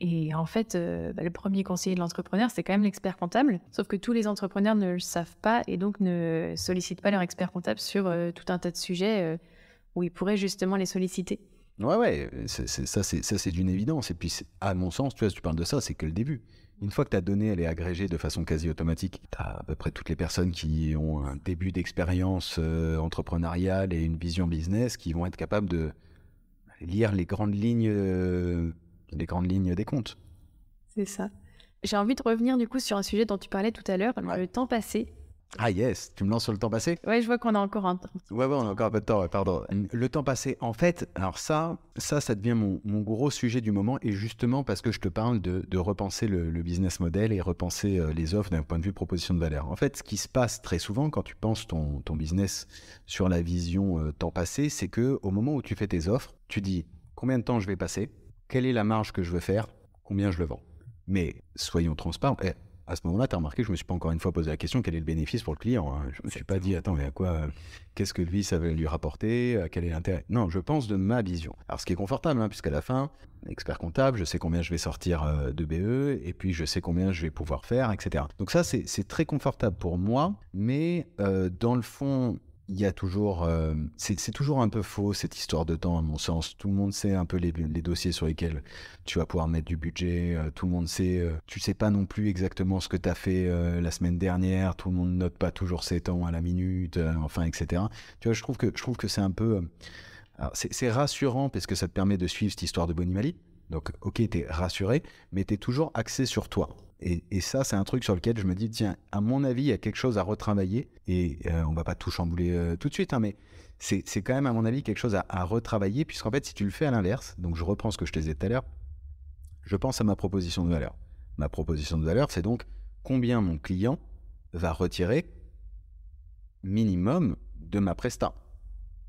Et en fait, le premier conseiller de l'entrepreneur, c'est quand même l'expert comptable. Sauf que tous les entrepreneurs ne le savent pas et donc ne sollicitent pas leur expert comptable sur tout un tas de sujets où ils pourraient justement les solliciter. Ouais, ça c'est d'une évidence. Et puis, à mon sens, tu vois, si tu parles de ça, c'est que le début. Une fois que ta donnée elle est agrégée de façon quasi automatique, tu as à peu près toutes les personnes qui ont un début d'expérience entrepreneuriale et une vision business qui vont être capables de lire les grandes lignes des comptes. C'est ça. J'ai envie de revenir du coup sur un sujet dont tu parlais tout à l'heure, le temps passé. Ah yes, tu me lances sur le temps passé? Ouais, je vois qu'on a encore un temps. Ouais, on a encore un peu de temps, pardon. Le temps passé, en fait, alors ça devient mon gros sujet du moment, et justement parce que je te parle de repenser le business model et repenser les offres d'un point de vue proposition de valeur. En fait, ce qui se passe très souvent quand tu penses ton business sur la vision temps passé, c'est qu'au moment où tu fais tes offres, tu dis combien de temps je vais passer, quelle est la marge que je veux faire, combien je le vends. Mais soyons transparents. À ce moment-là, tu as remarqué que je ne me suis pas encore une fois posé la question quel est le bénéfice pour le client, hein. Je ne me suis pas dit, attends, mais à quoi, qu'est-ce que lui, ça va lui rapporter, quel est l'intérêt. Non, je pense de ma vision. Alors, ce qui est confortable, hein, puisqu'à la fin, expert comptable, je sais combien je vais sortir de BE, et puis je sais combien je vais pouvoir faire, etc. Donc ça, c'est très confortable pour moi, mais dans le fond, il y a toujours, c'est toujours un peu faux cette histoire de temps à mon sens. Tout le monde sait un peu les dossiers sur lesquels tu vas pouvoir mettre du budget. Tout le monde sait, tu sais pas non plus exactement ce que tu as fait la semaine dernière. Tout le monde note pas toujours ses temps à la minute, enfin, etc. Tu vois, je trouve que c'est un peu, c'est rassurant parce que ça te permet de suivre cette histoire de Bonimali. Donc, ok, t'es rassuré, mais t'es toujours axé sur toi. Et ça, c'est un truc sur lequel je me dis, tiens, à mon avis, il y a quelque chose à retravailler. Et on va pas tout chambouler tout de suite, hein, mais c'est quand même, à mon avis, quelque chose à retravailler, puisqu'en fait, si tu le fais à l'inverse, donc je reprends ce que je te disais tout à l'heure, je pense à ma proposition de valeur. Ma proposition de valeur, c'est donc combien mon client va retirer minimum de ma presta.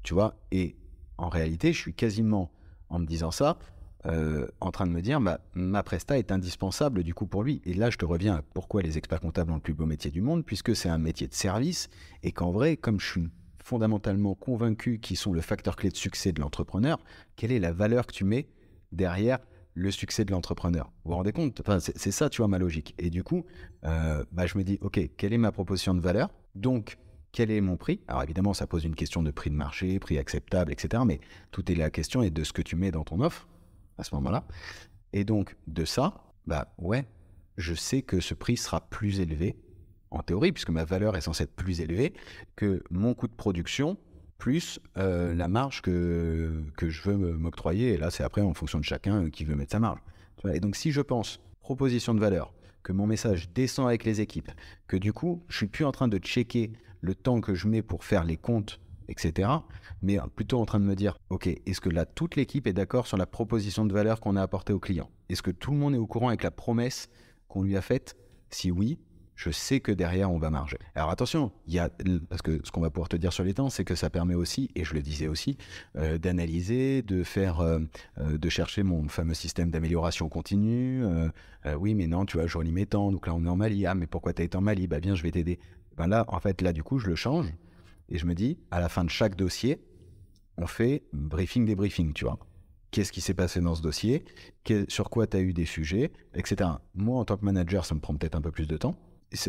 Tu vois, et en réalité, je suis quasiment en me disant ça, en train de me dire, ma presta est indispensable du coup pour lui. Et là, je te reviens à pourquoi les experts comptables ont le plus beau métier du monde, puisque c'est un métier de service et qu'en vrai, comme je suis fondamentalement convaincu qu'ils sont le facteur clé de succès de l'entrepreneur, quelle est la valeur que tu mets derrière le succès de l'entrepreneur? Vous vous rendez compte? Enfin, c'est ça, tu vois, ma logique. Et du coup, je me dis, OK, quelle est ma proposition de valeur? Donc, quel est mon prix? Alors évidemment, ça pose une question de prix de marché, prix acceptable, etc. Mais tout est la question et de ce que tu mets dans ton offre à ce moment-là. Et donc, de ça, je sais que ce prix sera plus élevé, en théorie, puisque ma valeur est censée être plus élevée que mon coût de production, plus la marge que je veux m'octroyer. Et là, c'est après en fonction de chacun qui veut mettre sa marge. Et donc, si je pense proposition de valeur, que mon message descend avec les équipes, que du coup, je suis plus en train de checker le temps que je mets pour faire les comptes, etc., mais plutôt en train de me dire, OK, est-ce que là, toute l'équipe est d'accord sur la proposition de valeur qu'on a apportée au client? Est-ce que tout le monde est au courant avec la promesse qu'on lui a faite? Si oui, je sais que derrière, on va marger. Alors attention, parce que ce qu'on va pouvoir te dire sur les temps, c'est que ça permet aussi, et je le disais aussi, d'analyser, de chercher mon fameux système d'amélioration continue. Oui, mais non, tu vois, je relis mes temps, donc là, on est en Mali. Ah, mais pourquoi tu as été en Mali? Bien, je vais t'aider. Là, en fait, là, du coup, je le change, et je me dis, à la fin de chaque dossier, on fait briefing, débriefing, tu vois. Qu'est-ce qui s'est passé dans ce dossier? Sur quoi tu as eu des sujets, etc. Moi, en tant que manager, ça me prend peut-être un peu plus de temps.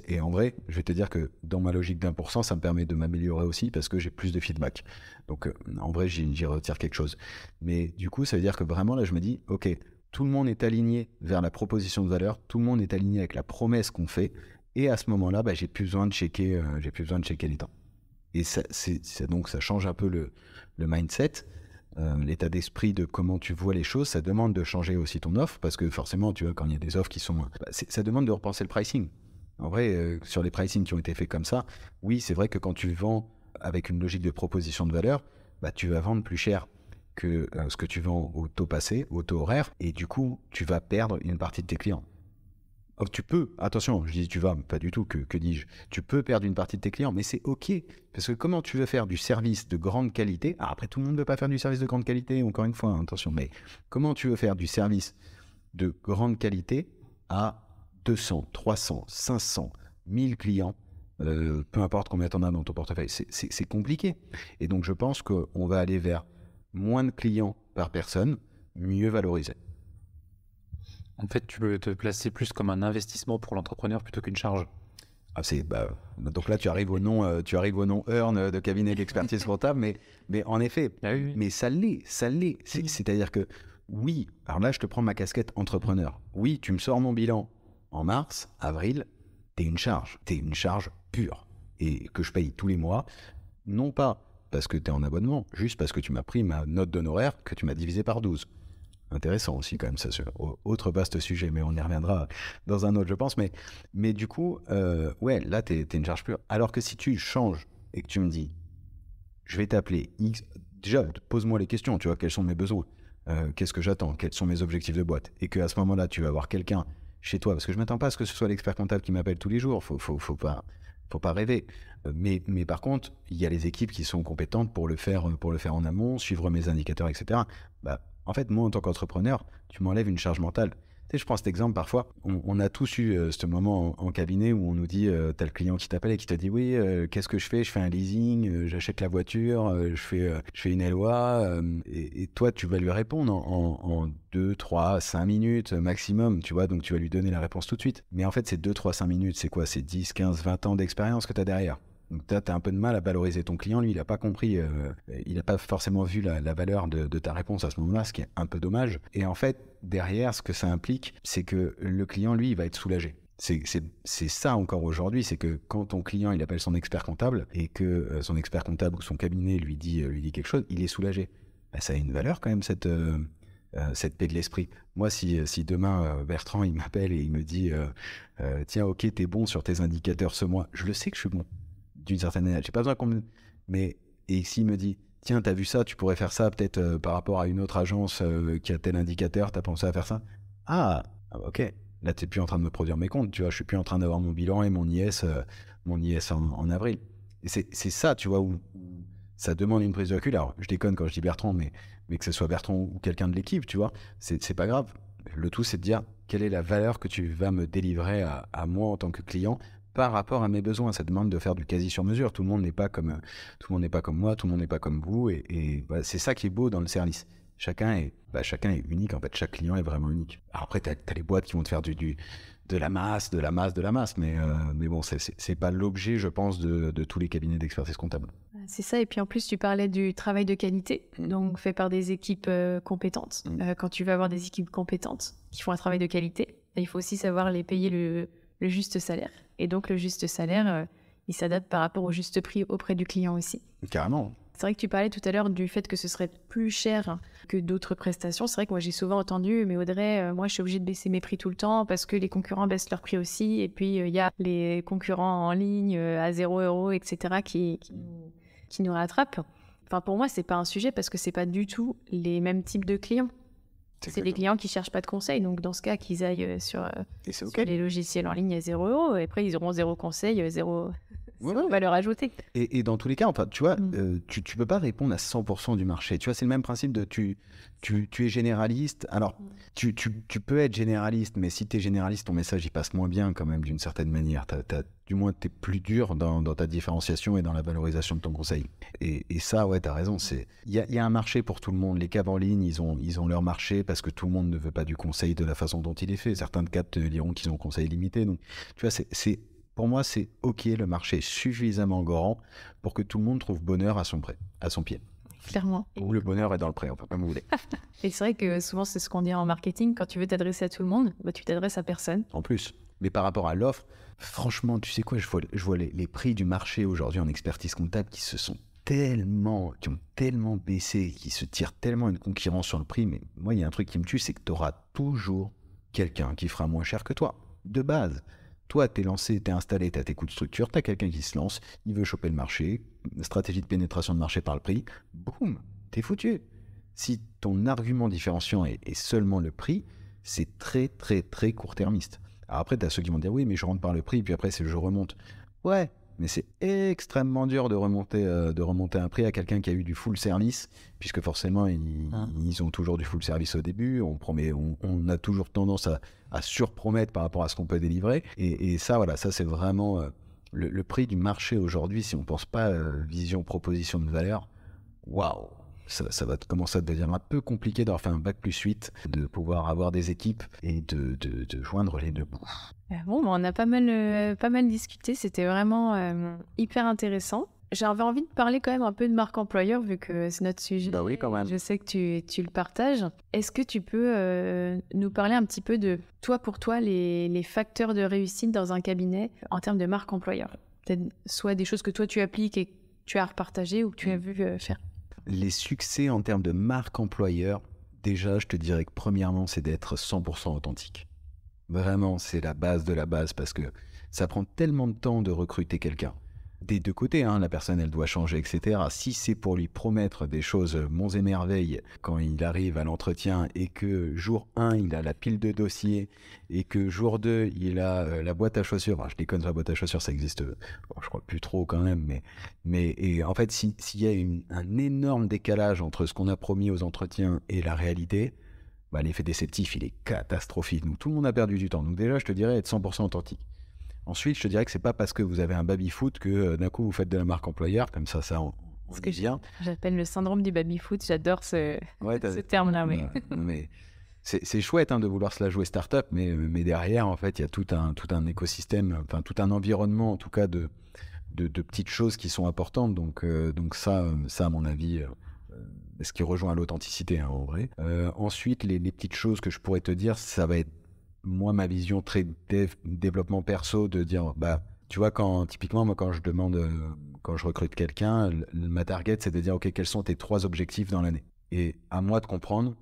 Et en vrai, je vais te dire que dans ma logique d'1%, ça me permet de m'améliorer aussi parce que j'ai plus de feedback. Donc, en vrai, j'y retire quelque chose. Mais du coup, ça veut dire que vraiment, là, je me dis, OK, tout le monde est aligné vers la proposition de valeur, tout le monde est aligné avec la promesse qu'on fait. Et à ce moment-là, j'ai plus besoin de checker les temps. Et donc, ça change un peu le mindset. L'état d'esprit de comment tu vois les choses, ça demande de changer aussi ton offre parce que forcément, tu vois, quand il y a des offres qui sont... ça demande de repenser le pricing. En vrai, sur les pricing qui ont été faits comme ça, oui, c'est vrai que quand tu vends avec une logique de proposition de valeur, tu vas vendre plus cher que ce que tu vends au taux passé, au taux horaire, et du coup, tu vas perdre une partie de tes clients. Oh, tu peux, attention, je dis tu vas, pas du tout, que dis-je, tu peux perdre une partie de tes clients, mais c'est OK, parce que comment tu veux faire du service de grande qualité, après tout le monde ne veut pas faire du service de grande qualité, encore une fois, attention, mais comment tu veux faire du service de grande qualité à 200, 300, 500, 1000 clients, peu importe combien tu en as dans ton portefeuille, c'est compliqué. Et donc, je pense qu'on va aller vers moins de clients par personne, mieux valorisés. En fait, tu peux te placer plus comme un investissement pour l'entrepreneur plutôt qu'une charge. Donc là, tu arrives au nom Earn de cabinet d'expertise comptable, mais en effet, oui. Mais ça l'est. C'est-à-dire que, oui, alors là, je te prends ma casquette entrepreneur. Oui, tu me sors mon bilan en mars, avril, t'es une charge pure et que je paye tous les mois, non pas parce que t'es en abonnement, juste parce que tu m'as pris ma note d'honoraire que tu m'as divisée par 12. Intéressant aussi quand même, ça, autre vaste sujet, mais on y reviendra dans un autre, je pense. Mais du coup, là, t'es une charge pure. Alors que si tu changes et que tu me dis, je vais t'appeler X, déjà, pose-moi les questions, tu vois, quels sont mes besoins, qu'est-ce que j'attends, quels sont mes objectifs de boîte, et qu'à ce moment-là, tu vas avoir quelqu'un chez toi, parce que je m'attends pas à ce que ce soit l'expert comptable qui m'appelle tous les jours, faut pas rêver. Mais par contre, il y a les équipes qui sont compétentes pour le faire en amont, suivre mes indicateurs, etc. En fait, moi, en tant qu'entrepreneur, tu m'enlèves une charge mentale. Tu sais, je prends cet exemple parfois. On a tous eu ce moment en cabinet où on nous dit, t'as le client qui t'appelle et qui te dit, oui, qu'est-ce que je fais? Je fais un leasing, j'achète la voiture, je fais une LOA. Et toi, tu vas lui répondre en 2, 3, 5 minutes maximum, tu vois. Donc, tu vas lui donner la réponse tout de suite. Mais en fait, ces 2, 3, 5 minutes, c'est quoi? C'est 10, 15, 20 ans d'expérience que tu as derrière. Donc, tu as un peu de mal à valoriser ton client. Lui, il n'a pas compris, il n'a pas forcément vu la valeur de ta réponse à ce moment-là, ce qui est un peu dommage. Et en fait, derrière, ce que ça implique, c'est que le client, lui, il va être soulagé. C'est ça encore aujourd'hui, c'est que quand ton client, il appelle son expert comptable et que son expert comptable ou son cabinet lui dit quelque chose, il est soulagé. Ça a une valeur quand même, cette paix de l'esprit. Moi, si demain, Bertrand, il m'appelle et il me dit tiens, ok, t'es bon sur tes indicateurs ce mois, je le sais que je suis bon. D'une certaine manière, j'ai pas besoin qu'on me... Et s'il me dit, tiens, t'as vu ça, tu pourrais faire ça peut-être par rapport à une autre agence qui a tel indicateur, t'as pensé à faire ça? Ok, là t'es plus en train de me produire mes comptes, tu vois, je suis plus en train d'avoir mon bilan et mon IS en avril. Et c'est ça, tu vois, où ça demande une prise de recul. Alors, je déconne quand je dis Bertrand, mais que ce soit Bertrand ou quelqu'un de l'équipe, tu vois, c'est pas grave. Le tout, c'est de dire quelle est la valeur que tu vas me délivrer à moi en tant que client par rapport à mes besoins. Ça demande de faire du quasi sur mesure. Tout le monde n'est pas comme moi, tout le monde n'est pas comme vous. Et voilà, c'est ça qui est beau dans le service. Chacun est unique. En fait, chaque client est vraiment unique. Alors après, tu as les boîtes qui vont te faire de la masse. Mais bon, c'est pas l'objet, je pense, de tous les cabinets d'expertise comptable. C'est ça. Et puis en plus, tu parlais du travail de qualité, donc fait par des équipes compétentes. Quand tu vas avoir des équipes compétentes qui font un travail de qualité, il faut aussi savoir les payer le juste salaire. Et donc, le juste salaire, il s'adapte par rapport au juste prix auprès du client aussi. Carrément. C'est vrai que tu parlais tout à l'heure du fait que ce serait plus cher que d'autres prestations. C'est vrai que moi, j'ai souvent entendu, mais Audrey, moi, je suis obligée de baisser mes prix tout le temps parce que les concurrents baissent leurs prix aussi. Et puis, il y a les concurrents en ligne à 0 €, etc., qui nous rattrapent. Enfin, pour moi, c'est pas un sujet parce que c'est pas du tout les mêmes types de clients. C'est des clients qui cherchent pas de conseils. Donc, dans ce cas, qu'ils aillent sur les logiciels en ligne à 0 €. Et après, ils auront 0 conseil, 0 valeur ajoutée. Et dans tous les cas, enfin, tu vois, tu peux pas répondre à 100% du marché. Tu vois, c'est le même principe de tu es généraliste. Alors, tu peux être généraliste, mais si tu es généraliste, ton message, il passe moins bien quand même d'une certaine manière. Du moins, tu es plus dur dans ta différenciation et dans la valorisation de ton conseil. Et ça, ouais, tu as raison. Il y a un marché pour tout le monde. Les caves en ligne, ils ont leur marché parce que tout le monde ne veut pas du conseil de la façon dont il est fait. Certains de caves te diront qu'ils ont conseil limité. Donc, tu vois, pour moi, c'est OK, le marché est suffisamment grand pour que tout le monde trouve bonheur à son pied. Clairement. Ou le bonheur est dans le pré, enfin, comme vous voulez. Et c'est vrai que souvent, c'est ce qu'on dit en marketing. Quand tu veux t'adresser à tout le monde, tu t'adresses à personne. En plus. Mais par rapport à l'offre, franchement, tu sais quoi, je vois les prix du marché aujourd'hui en expertise comptable qui ont tellement baissé, qui se tirent tellement une concurrence sur le prix. Mais moi, il y a un truc qui me tue, c'est que tu auras toujours quelqu'un qui fera moins cher que toi, de base. Toi, t'es lancé, t'es installé, t'as tes coûts de structure, t'as quelqu'un qui se lance, il veut choper le marché, stratégie de pénétration de marché par le prix, boum, t'es foutu. Si ton argument différenciant est seulement le prix, c'est très, très, très court-termiste. Alors après, t'as ceux qui vont dire, oui, mais je rentre par le prix, puis après, je remonte. Ouais, mais c'est extrêmement dur de remonter un prix à quelqu'un qui a eu du full service, puisque forcément, ils ont toujours du full service au début. On a toujours tendance à surpromettre par rapport à ce qu'on peut délivrer. Et ça, voilà, ça c'est vraiment le prix du marché aujourd'hui. Si on ne pense pas vision, proposition de valeur, waouh, ça va commencer à devenir un peu compliqué d'avoir fait un bac+8, de pouvoir avoir des équipes et de joindre les deux bouts. Bon, on a pas mal discuté, c'était vraiment hyper intéressant. J'avais envie de parler quand même un peu de marque employeur, vu que c'est notre sujet. Bah oui, quand même. Je sais que tu le partages. Est-ce que tu peux nous parler un petit peu de, pour toi, les facteurs de réussite dans un cabinet en termes de marque employeur? Peut-être soit des choses que toi tu appliques et que tu as repartagées ou que tu as vu faire. Les succès en termes de marque employeur, déjà, je te dirais que premièrement, c'est d'être 100% authentique. Vraiment, c'est la base de la base parce que ça prend tellement de temps de recruter quelqu'un. Des deux côtés, la personne, elle doit changer, etc. Si c'est pour lui promettre des choses monts et merveilles quand il arrive à l'entretien et que jour 1, il a la pile de dossiers et que jour 2, il a la boîte à chaussures. Enfin, je déconne, la boîte à chaussures, ça existe, je crois plus trop quand même. Mais en fait, s'il y a un énorme décalage entre ce qu'on a promis aux entretiens et la réalité, l'effet déceptif, il est catastrophique. Donc, tout le monde a perdu du temps. Donc déjà, je te dirais être 100% authentique. Ensuite, je te dirais que c'est pas parce que vous avez un baby-foot que d'un coup vous faites de la marque employeur, comme ça on ce que j'appelle le syndrome du baby-foot, j'adore ce terme-là. Mais c'est chouette de vouloir se la jouer start-up, mais derrière, en fait, il y a tout un écosystème, enfin tout un environnement, en tout cas, de petites choses qui sont importantes. Donc ça, à mon avis, ce qui rejoint l'authenticité, en vrai. Ensuite, les petites choses que je pourrais te dire, ça va être moi, ma vision très développement perso, de dire, tu vois, typiquement, moi, quand je recrute quelqu'un, ma target, c'est de dire, OK, quels sont tes 3 objectifs dans l'année? Et à moi de comprendre,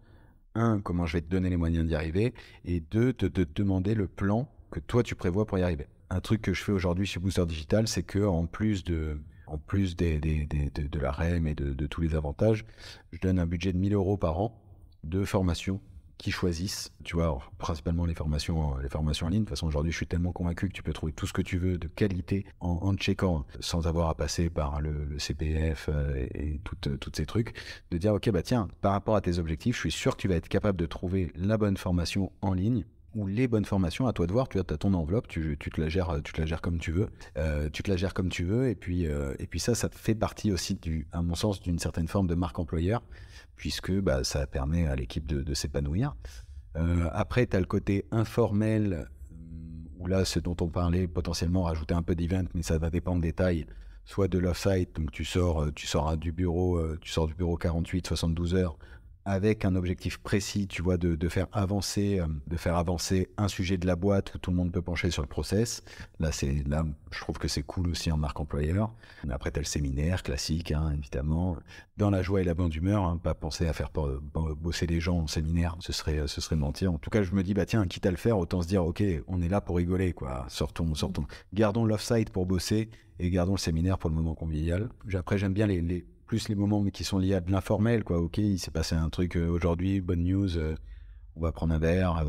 1, comment je vais te donner les moyens d'y arriver, et 2, te demander le plan que toi, tu prévois pour y arriver. Un truc que je fais aujourd'hui chez Booster Digital, c'est que en plus de la REM et de tous les avantages, je donne un budget de 1 000 € par an de formation qui choisissent, tu vois, alors, principalement les formations en ligne. De toute façon, aujourd'hui, je suis tellement convaincu que tu peux trouver tout ce que tu veux de qualité en checkant, sans avoir à passer par le CPF et toutes ces trucs, de dire, ok, bah tiens, par rapport à tes objectifs, je suis sûr que tu vas être capable de trouver la bonne formation en ligne ou les bonnes formations, à toi de voir. Tu as ton enveloppe, tu te la gères comme tu veux, et puis ça fait partie aussi à mon sens, d'une certaine forme de marque employeur, puisque ça permet à l'équipe de s'épanouir. Après, tu as le côté informel, où là, ce dont on parlait, potentiellement rajouter un peu d'event, mais ça va dépendre des tailles, soit de l'off-site, donc tu sors du bureau 48, 72 heures, avec un objectif précis, tu vois, de faire avancer un sujet de la boîte où tout le monde peut pencher sur le process. Là, je trouve que c'est cool aussi en marque employeur. Après, tu as le séminaire classique, hein, évidemment, dans la joie et la bonne humeur, hein, pas penser à faire bosser les gens en séminaire, ce serait mentir. En tout cas, je me dis, tiens, quitte à le faire, autant se dire, ok, on est là pour rigoler, quoi. Sortons. Gardons l'off-site pour bosser et gardons le séminaire pour le moment convivial. Après, j'aime bien plus les moments qui sont liés à de l'informel, quoi. Ok, il s'est passé un truc aujourd'hui, bonne news, on va prendre un verre.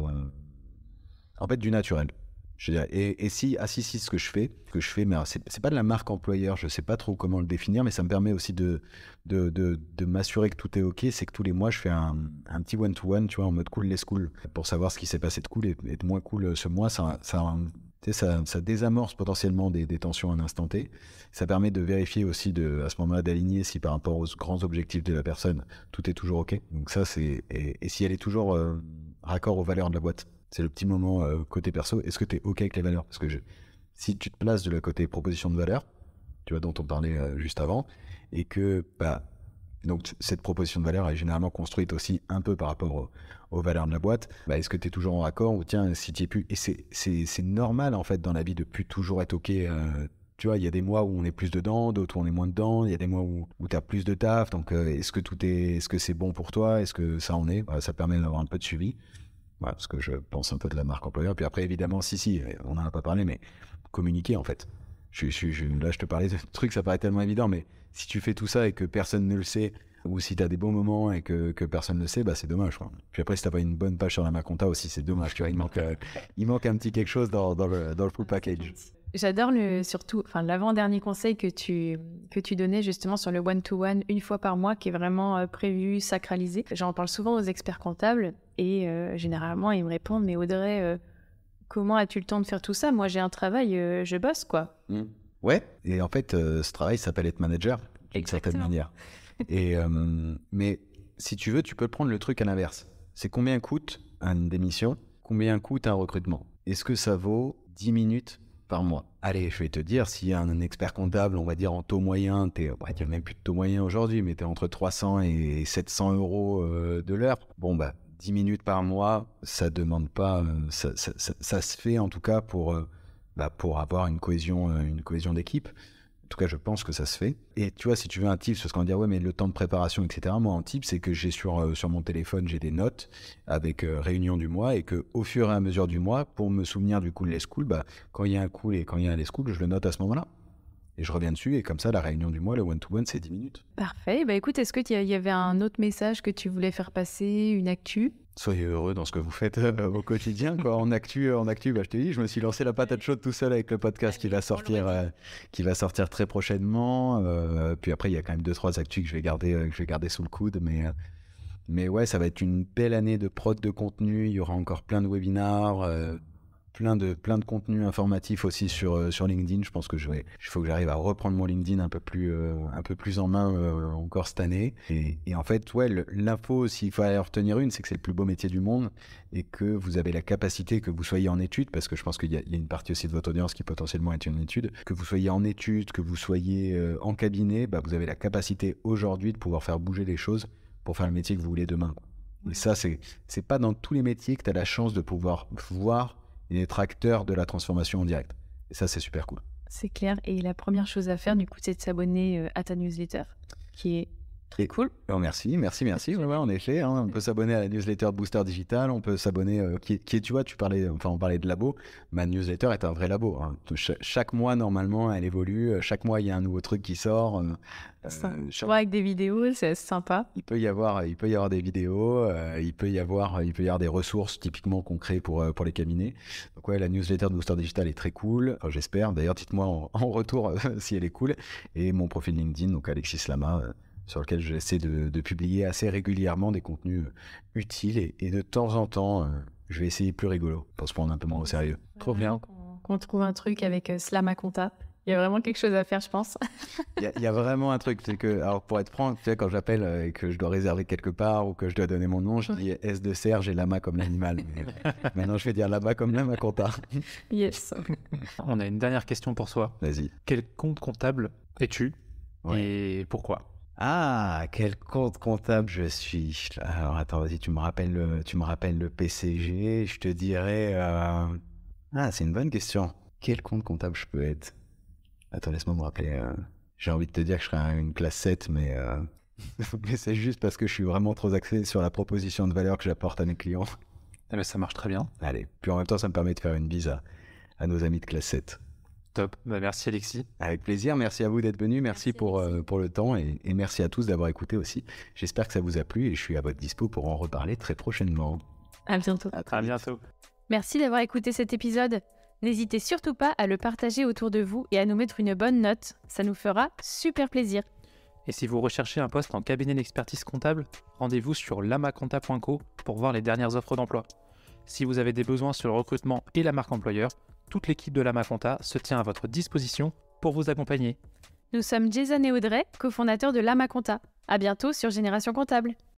En fait, du naturel. Je dirais. Et si, ce que je fais, mais c'est pas de la marque employeur, je sais pas trop comment le définir, mais ça me permet aussi de m'assurer que tout est ok. C'est que tous les mois, je fais un petit one-to-one, tu vois, en mode cool les cool, pour savoir ce qui s'est passé de cool et de moins cool ce mois. Ça désamorce potentiellement des tensions à un instant T. Ça permet de vérifier aussi, à ce moment-là, d'aligner si par rapport aux grands objectifs de la personne, tout est toujours OK. Donc ça, et si elle est toujours raccord aux valeurs de la boîte. C'est le petit moment côté perso. Est-ce que tu es OK avec les valeurs ? Parce que si tu te places de la côté proposition de valeur, tu vois, dont on parlait juste avant, et que donc cette proposition de valeur est généralement construite aussi un peu par rapport aux valeurs de la boîte. Est-ce que tu es toujours en accord, ou tiens, si tu es plus... Et c'est normal en fait dans la vie de plus toujours être OK. Tu vois, il y a des mois où on est plus dedans, d'autres où on est moins dedans. Il y a des mois où tu as plus de taf. Donc est-ce que c'est bon pour toi ? Est-ce que ça en est ? Ça permet d'avoir un peu de suivi. Voilà, parce que je pense un peu de la marque employeur. Puis après, évidemment, on n'en a pas parlé, mais communiquer en fait. Là, je te parlais de trucs, ça paraît tellement évident, mais si tu fais tout ça et que personne ne le sait, ou si tu as des bons moments et que personne ne le sait, c'est dommage, quoi. Puis après, si tu n'as pas une bonne page sur la Maconta aussi, c'est dommage. Tu vois, il manque un petit quelque chose dans le full package. J'adore l'avant-dernier conseil que tu donnais justement sur le one-to-one, une fois par mois, qui est vraiment prévu, sacralisé. J'en parle souvent aux experts comptables et généralement, ils me répondent « Mais Audrey, comment as-tu le temps de faire tout ça ? Moi, j'ai un travail, je bosse, quoi. » Ouais, et en fait, ce travail s'appelle être manager, d'une certaine manière. Mais si tu veux, tu peux prendre le truc à l'inverse. C'est combien coûte une démission ? Combien coûte un recrutement ? Est-ce que ça vaut 10 minutes par mois ? Allez, je vais te dire, s'il y a un expert comptable, on va dire en taux moyen, il n'y a même plus de taux moyen aujourd'hui, mais tu es entre 300 et 700 euros de l'heure. 10 minutes par mois, ça demande pas... ça se fait en tout cas pour avoir une cohésion d'équipe. En tout cas, je pense que ça se fait. Et tu vois, si tu veux un tip, parce qu'on va dire, ouais, mais le temps de préparation, etc. Moi, un tip, c'est que j'ai sur mon téléphone, j'ai des notes avec réunion du mois, et qu'au fur et à mesure du mois, pour me souvenir du cool les school, quand il y a un cool et quand il y a un les school, je le note à ce moment-là. Et je reviens dessus, et comme ça, la réunion du mois, le one-to-one, c'est 10 minutes. Parfait. Écoute, est-ce qu'il y avait un autre message que tu voulais faire passer, une actu ? Soyez heureux dans ce que vous faites au quotidien, quoi. En actu, je te dis, je me suis lancé la patate chaude tout seul avec le podcast qui va sortir très prochainement. Puis après, il y a quand même 2-3 actus que je vais garder sous le coude, mais ouais, ça va être une belle année de prod de contenu. Il y aura encore plein de webinars, plein de contenus informatifs aussi sur LinkedIn. Je pense que il faut que j'arrive à reprendre mon LinkedIn un peu plus en main encore cette année. Et en fait, ouais, l'info, s'il faut aller retenir une, c'est que c'est le plus beau métier du monde et que vous avez la capacité, que vous soyez en études, parce que je pense qu'il y a une partie aussi de votre audience qui potentiellement est une étude, que vous soyez en études, que vous soyez en cabinet, vous avez la capacité aujourd'hui de pouvoir faire bouger les choses pour faire le métier que vous voulez demain. Et ça, c'est pas dans tous les métiers que tu as la chance de pouvoir voir et d'être acteur de la transformation en direct. Et ça, c'est super cool. C'est clair. Et la première chose à faire, du coup, c'est de s'abonner à ta newsletter, qui est Très cool. Merci. Ouais, en effet, hein, on peut s'abonner à la newsletter de Booster Digital, on peut s'abonner, tu vois, on parlait de labo. Ma newsletter est un vrai labo. Hein. Chaque mois, normalement, elle évolue. Chaque mois, il y a un nouveau truc qui sort. Avec des vidéos, c'est sympa. Il peut y avoir des vidéos, il peut y avoir des ressources typiquement qu'on crée pour les cabinets. Donc ouais, la newsletter de Booster Digital est très cool. Enfin, j'espère. D'ailleurs, dites-moi en retour si elle est cool. Et mon profil LinkedIn, donc Alexis Lama, sur lequel j'essaie de publier assez régulièrement des contenus utiles et de temps en temps, je vais essayer plus rigolo pour se prendre un peu moins au sérieux. Trop bien. Qu'on trouve un truc avec Slama Compta. Il y a vraiment quelque chose à faire, je pense. Il y a vraiment un truc. C'est que, alors pour être franc, tu sais, quand j'appelle et que je dois réserver quelque part ou que je dois donner mon nom, je dis S de Serge et Lama comme l'animal. Maintenant, je vais dire Lama comme Lama Compta. Yes. On a une dernière question pour soi. Vas-y. Quel compte comptable es-tu et pourquoi? Ah, quel compte comptable je suis. Alors attends, vas-y, tu me rappelles le PCG. Je te dirais. C'est une bonne question. Quel compte comptable je peux être? Attends, laisse-moi me rappeler. J'ai envie de te dire que je serais une classe 7, mais c'est juste parce que je suis vraiment trop axé sur la proposition de valeur que j'apporte à mes clients. Eh ben, ça marche très bien. Allez, puis en même temps, ça me permet de faire une bise à nos amis de classe 7. Top. Merci Alexis. Avec plaisir. Merci à vous d'être venus. Merci pour le temps et merci à tous d'avoir écouté aussi. J'espère que ça vous a plu et je suis à votre dispo pour en reparler très prochainement. À bientôt. À bientôt. Merci d'avoir écouté cet épisode. N'hésitez surtout pas à le partager autour de vous et à nous mettre une bonne note. Ça nous fera super plaisir. Et si vous recherchez un poste en cabinet d'expertise comptable, rendez-vous sur lamaconta.co pour voir les dernières offres d'emploi. Si vous avez des besoins sur le recrutement et la marque employeur, toute l'équipe de Lama Compta se tient à votre disposition pour vous accompagner. Nous sommes Jason et Audrey, cofondateurs de Lama Compta. À bientôt sur Génération Comptable.